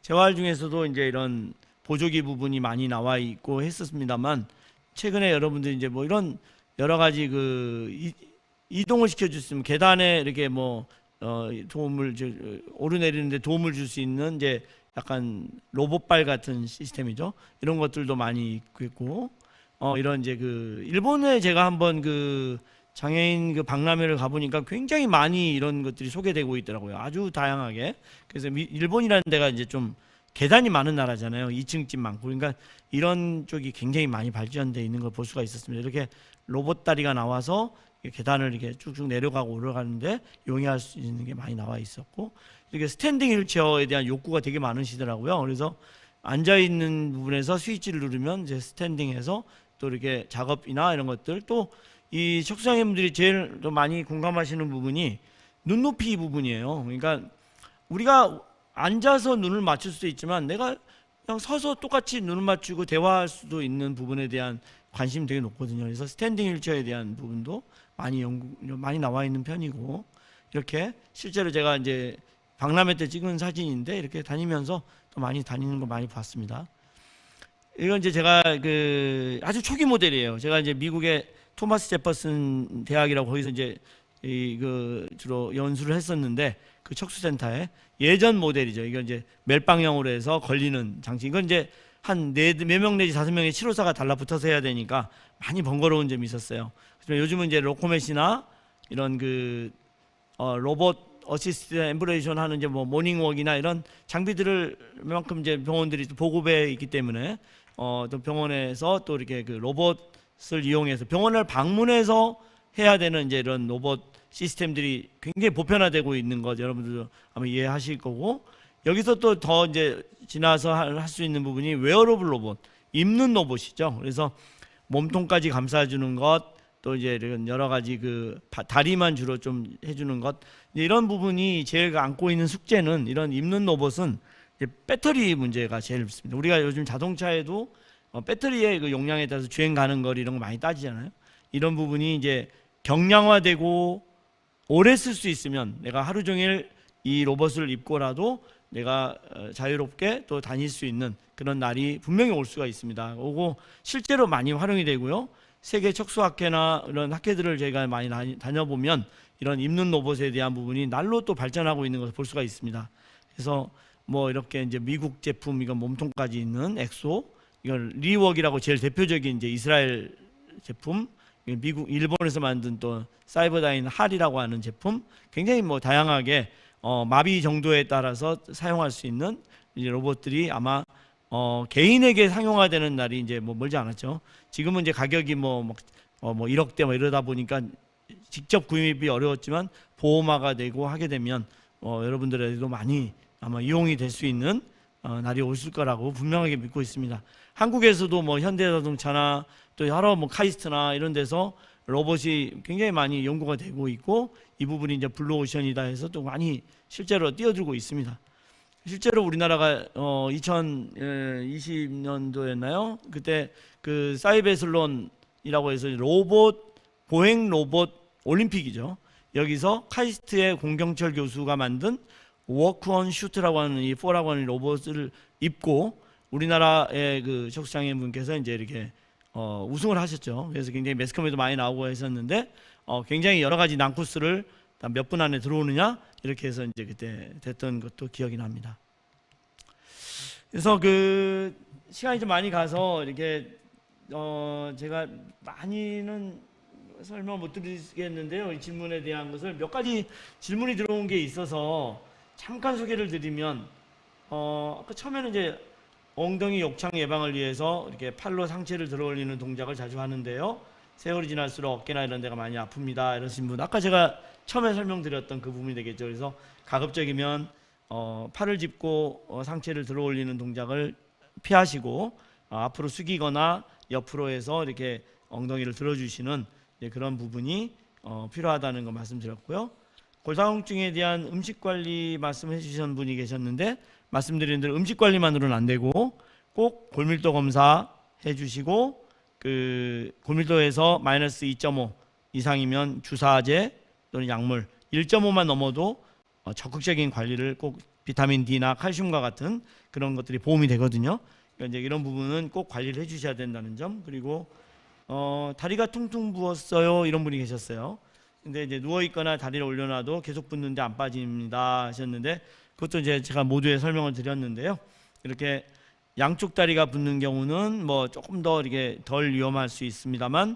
재활 중에서도 이제 이런 보조기 부분이 많이 나와 있고 했었습니다만, 최근에 여러분들이 이제 뭐 이런 여러 가지 그 이동을 시켜줄 수 있는 계단에 이렇게 뭐 도움을 오르내리는데 도움을 줄 수 있는 이제 약간 로봇발 같은 시스템이죠. 이런 것들도 많이 있고, 이런 이제 그 일본에 제가 한번 그 장애인 그 박람회를 가보니까 굉장히 많이 이런 것들이 소개되고 있더라고요. 아주 다양하게. 그래서 일본이라는 데가 이제 좀 계단이 많은 나라잖아요. 2층 집 많고. 그러니까 이런 쪽이 굉장히 많이 발전되어 있는 걸 볼 수가 있었습니다. 이렇게 로봇 다리가 나와서 계단을 이렇게 쭉쭉 내려가고 올라가는데 용이할 수 있는 게 많이 나와 있었고, 이렇게 스탠딩 휠체어에 대한 욕구가 되게 많으시더라고요. 그래서 앉아 있는 부분에서 스위치를 누르면 이제 스탠딩해서 또 이렇게 작업이나 이런 것들, 또 이 척수장애인분들이 제일 더 많이 공감하시는 부분이 눈높이 부분이에요. 그러니까 우리가 앉아서 눈을 맞출 수도 있지만 내가 그냥 서서 똑같이 눈을 맞추고 대화할 수도 있는 부분에 대한 관심이 되게 높거든요. 그래서 스탠딩 휠체어에 대한 부분도 많이 나와 있는 편이고, 이렇게 실제로 제가 이제 박람회 때 찍은 사진인데 이렇게 다니면서 또 많이 다니는 거 많이 봤습니다. 이건 이제 제가 그 아주 초기 모델이에요. 제가 이제 미국의 토마스 제퍼슨 대학이라고 거기서 이제 그 주로 연수를 했었는데, 그 척수센터에 예전 모델이죠. 이건 이제 멜빵형으로 해서 걸리는 장치. 이건 이제 한 4명 내지 5명의 치료사가 달라붙어서 해야 되니까 많이 번거로운 점이 있었어요. 하지만 요즘은 이제 로코맷이나 이런 그 로봇 어시스트 엠브레이션 하는 이제 뭐 모닝웍이나 이런 장비들을 만큼 이제 병원들이 보급해 있기 때문에 또 병원에서 또 이렇게 그 로봇을 이용해서 병원을 방문해서 해야 되는 이제 이런 로봇 시스템들이 굉장히 보편화되고 있는 것 여러분들도 아마 이해하실 거고, 여기서 또 더 이제 지나서 할 수 있는 부분이 웨어러블 로봇, 입는 로봇이죠. 그래서 몸통까지 감싸주는 것, 또 이제 이런 여러 가지 그 다리만 주로 좀 해주는 것, 이런 부분이 제일 안고 있는 숙제는, 이런 입는 로봇은 이제 배터리 문제가 제일 있습니다. 우리가 요즘 자동차에도 배터리의 그 용량에 따라서 주행 가는 거리 이런 거 많이 따지잖아요. 이런 부분이 이제 경량화되고 오래 쓸 수 있으면 내가 하루 종일 이 로봇을 입고라도 내가 자유롭게 또 다닐 수 있는 그런 날이 분명히 올 수가 있습니다. 오고 실제로 많이 활용이 되고요. 세계 척수학회나 이런 학회들을 저희가 많이 다녀보면 이런 입는 로봇에 대한 부분이 날로 또 발전하고 있는 것을 볼 수가 있습니다. 그래서 뭐 이렇게 이제 미국 제품, 이건 몸통까지 있는 엑소, 이건 리웍이라고 제일 대표적인 이제 이스라엘 제품, 일본에서 만든 또 사이버다인 할이라고 하는 제품, 굉장히 뭐 다양하게 마비 정도에 따라서 사용할 수 있는 이제 로봇들이 아마 개인에게 상용화되는 날이 이제 뭐 멀지 않았죠. 지금은 이제 가격이 뭐 1억대 뭐 이러다 보니까 직접 구입이 어려웠지만 보험화가 되고 하게 되면 여러분들에게도 많이 아마 이용이 될 수 있는 날이 오실 거라고 분명하게 믿고 있습니다. 한국에서도 뭐 현대자동차나 또 여러 뭐 카이스트나 이런 데서 로봇이 굉장히 많이 연구가 되고 있고, 이 부분이 이제 블루오션이다 해서 또 많이 실제로 뛰어들고 있습니다. 실제로 우리나라가 2020년도였나요? 그때 그 사이베슬론이라고 해서 로봇 보행 로봇 올림픽이죠. 여기서 카이스트의 공경철 교수가 만든 워크온 슈트라고 하는 이 4라고 하는 로봇을 입고 우리나라의 그 척수장애인 분께서 이제 이렇게 우승을 하셨죠. 그래서 굉장히 매스컴에도 많이 나오고 했었는데 굉장히 여러 가지 난코스를 몇 분 안에 들어오느냐 이렇게 해서 이제 그때 됐던 것도 기억이 납니다. 그래서 그 시간이 좀 많이 가서 이렇게 제가 많이는 설명 못 드리겠는데요. 이 질문에 대한 것을 몇 가지 질문이 들어온 게 있어서 잠깐 소개를 드리면, 아까 처음에는 이제 엉덩이 욕창 예방을 위해서 이렇게 팔로 상체를 들어 올리는 동작을 자주 하는데요. 세월이 지날수록 어깨나 이런 데가 많이 아픕니다. 이러신 분, 아까 제가 처음에 설명드렸던 그 부분이 되겠죠. 그래서 가급적이면 팔을 짚고 상체를 들어 올리는 동작을 피하시고 앞으로 숙이거나 옆으로 해서 이렇게 엉덩이를 들어주시는 그런 부분이 필요하다는 거 말씀드렸고요. 골다공증에 대한 음식 관리 말씀해 주신 분이 계셨는데, 말씀드린 대로 음식 관리만으로는 안 되고 꼭 골밀도 검사 해주시고, 그 골밀도에서 마이너스 2.5 이상이면 주사제 또는 약물, 1.5만 넘어도 적극적인 관리를 꼭 비타민 D나 칼슘과 같은 그런 것들이 보험이 되거든요. 그러니까 이제 이런 부분은 꼭 관리를 해주셔야 된다는 점. 그리고 다리가 퉁퉁 부었어요 이런 분이 계셨어요. 근데 이제 누워 있거나 다리를 올려놔도 계속 붓는데 안 빠집니다 하셨는데, 그것도 이제 제가 모두에 설명을 드렸는데요. 이렇게 양쪽 다리가 붓는 경우는 뭐 조금 더 이렇게 덜 위험할 수 있습니다만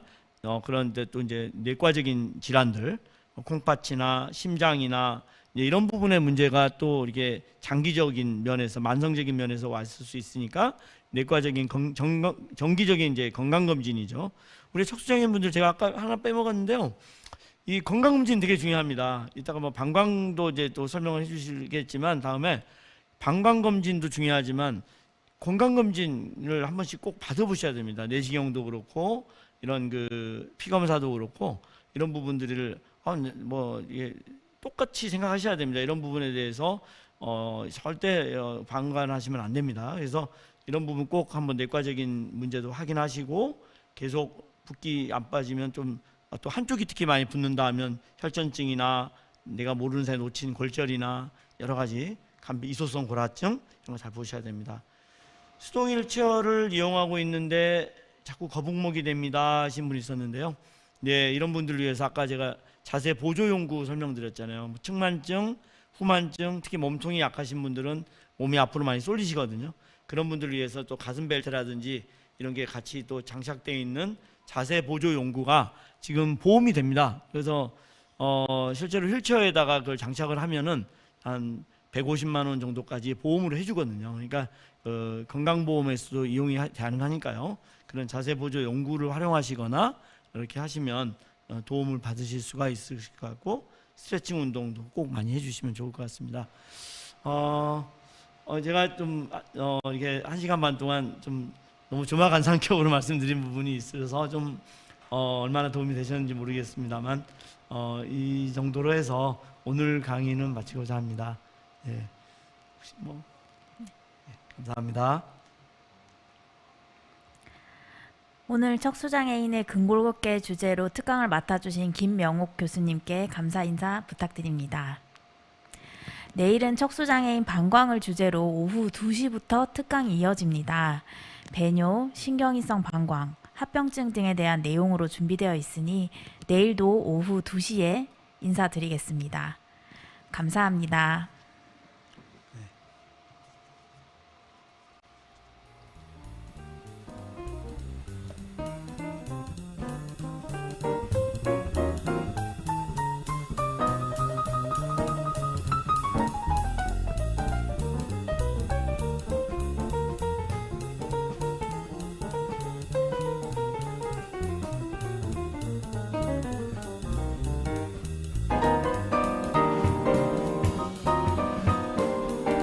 그런데 또 이제 내과적인 질환들, 콩팥이나 심장이나 이런 부분의 문제가 또 이렇게 장기적인 면에서 만성적인 면에서 왔을 수 있으니까 내과적인 정기적인 이제 건강 검진이죠. 우리 척수장애인분들 제가 아까 하나 빼먹었는데요. 이 건강 검진 되게 중요합니다. 이따가 뭐 방광도 이제 또 설명을 해주시겠지만 다음에 방광 검진도 중요하지만 건강 검진을 한 번씩 꼭 받아보셔야 됩니다. 내시경도 그렇고 이런 그 피 검사도 그렇고 이런 부분들을 뭐 이게 똑같이 생각하셔야 됩니다. 이런 부분에 대해서 절대 방관하시면 안 됩니다. 그래서 이런 부분 꼭 한번 내과적인 문제도 확인하시고 계속 붓기 안 빠지면 좀 또 한쪽이 특히 많이 붓는다 하면 혈전증이나 내가 모르는 사이에 놓친 골절이나 여러 가지 이소성 골화증 이런 거 잘 보셔야 됩니다. 수동 휠체어를 이용하고 있는데 자꾸 거북목이 됩니다 하신 분이 있었는데요. 네, 이런 분들을 위해서 아까 제가 자세 보조 용구 설명드렸잖아요. 측만증, 후만증, 특히 몸통이 약하신 분들은 몸이 앞으로 많이 쏠리시거든요. 그런 분들을 위해서 또 가슴 벨트라든지 이런 게 같이 또 장착되어 있는 자세 보조 용구가 지금 보험이 됩니다. 그래서 실제로 휠체어에다가 그걸 장착을 하면은 한 150만 원 정도까지 보험으로 해주거든요. 그러니까 건강보험에서도 이용이 가능하니까요. 그런 자세 보조 용구를 활용하시거나 이렇게 하시면 도움을 받으실 수가 있을 것 같고 스트레칭 운동도 꼭 많이 해주시면 좋을 것 같습니다. 제가 좀 이렇게 1시간 반 동안 좀 너무 조마간상격으로 말씀드린 부분이 있어서 좀 얼마나 도움이 되셨는지 모르겠습니다만 이 정도로 해서 오늘 강의는 마치고자 합니다. 네. 혹시 뭐 네, 감사합니다.
오늘 척수장애인의 근골격계 주제로 특강을 맡아주신 김명옥 교수님께 감사 인사 부탁드립니다. 내일은 척수장애인 방광을 주제로 오후 2시부터 특강이 이어집니다. 배뇨, 신경이성 방광, 합병증 등에 대한 내용으로 준비되어 있으니 내일도 오후 2시에 인사드리겠습니다. 감사합니다.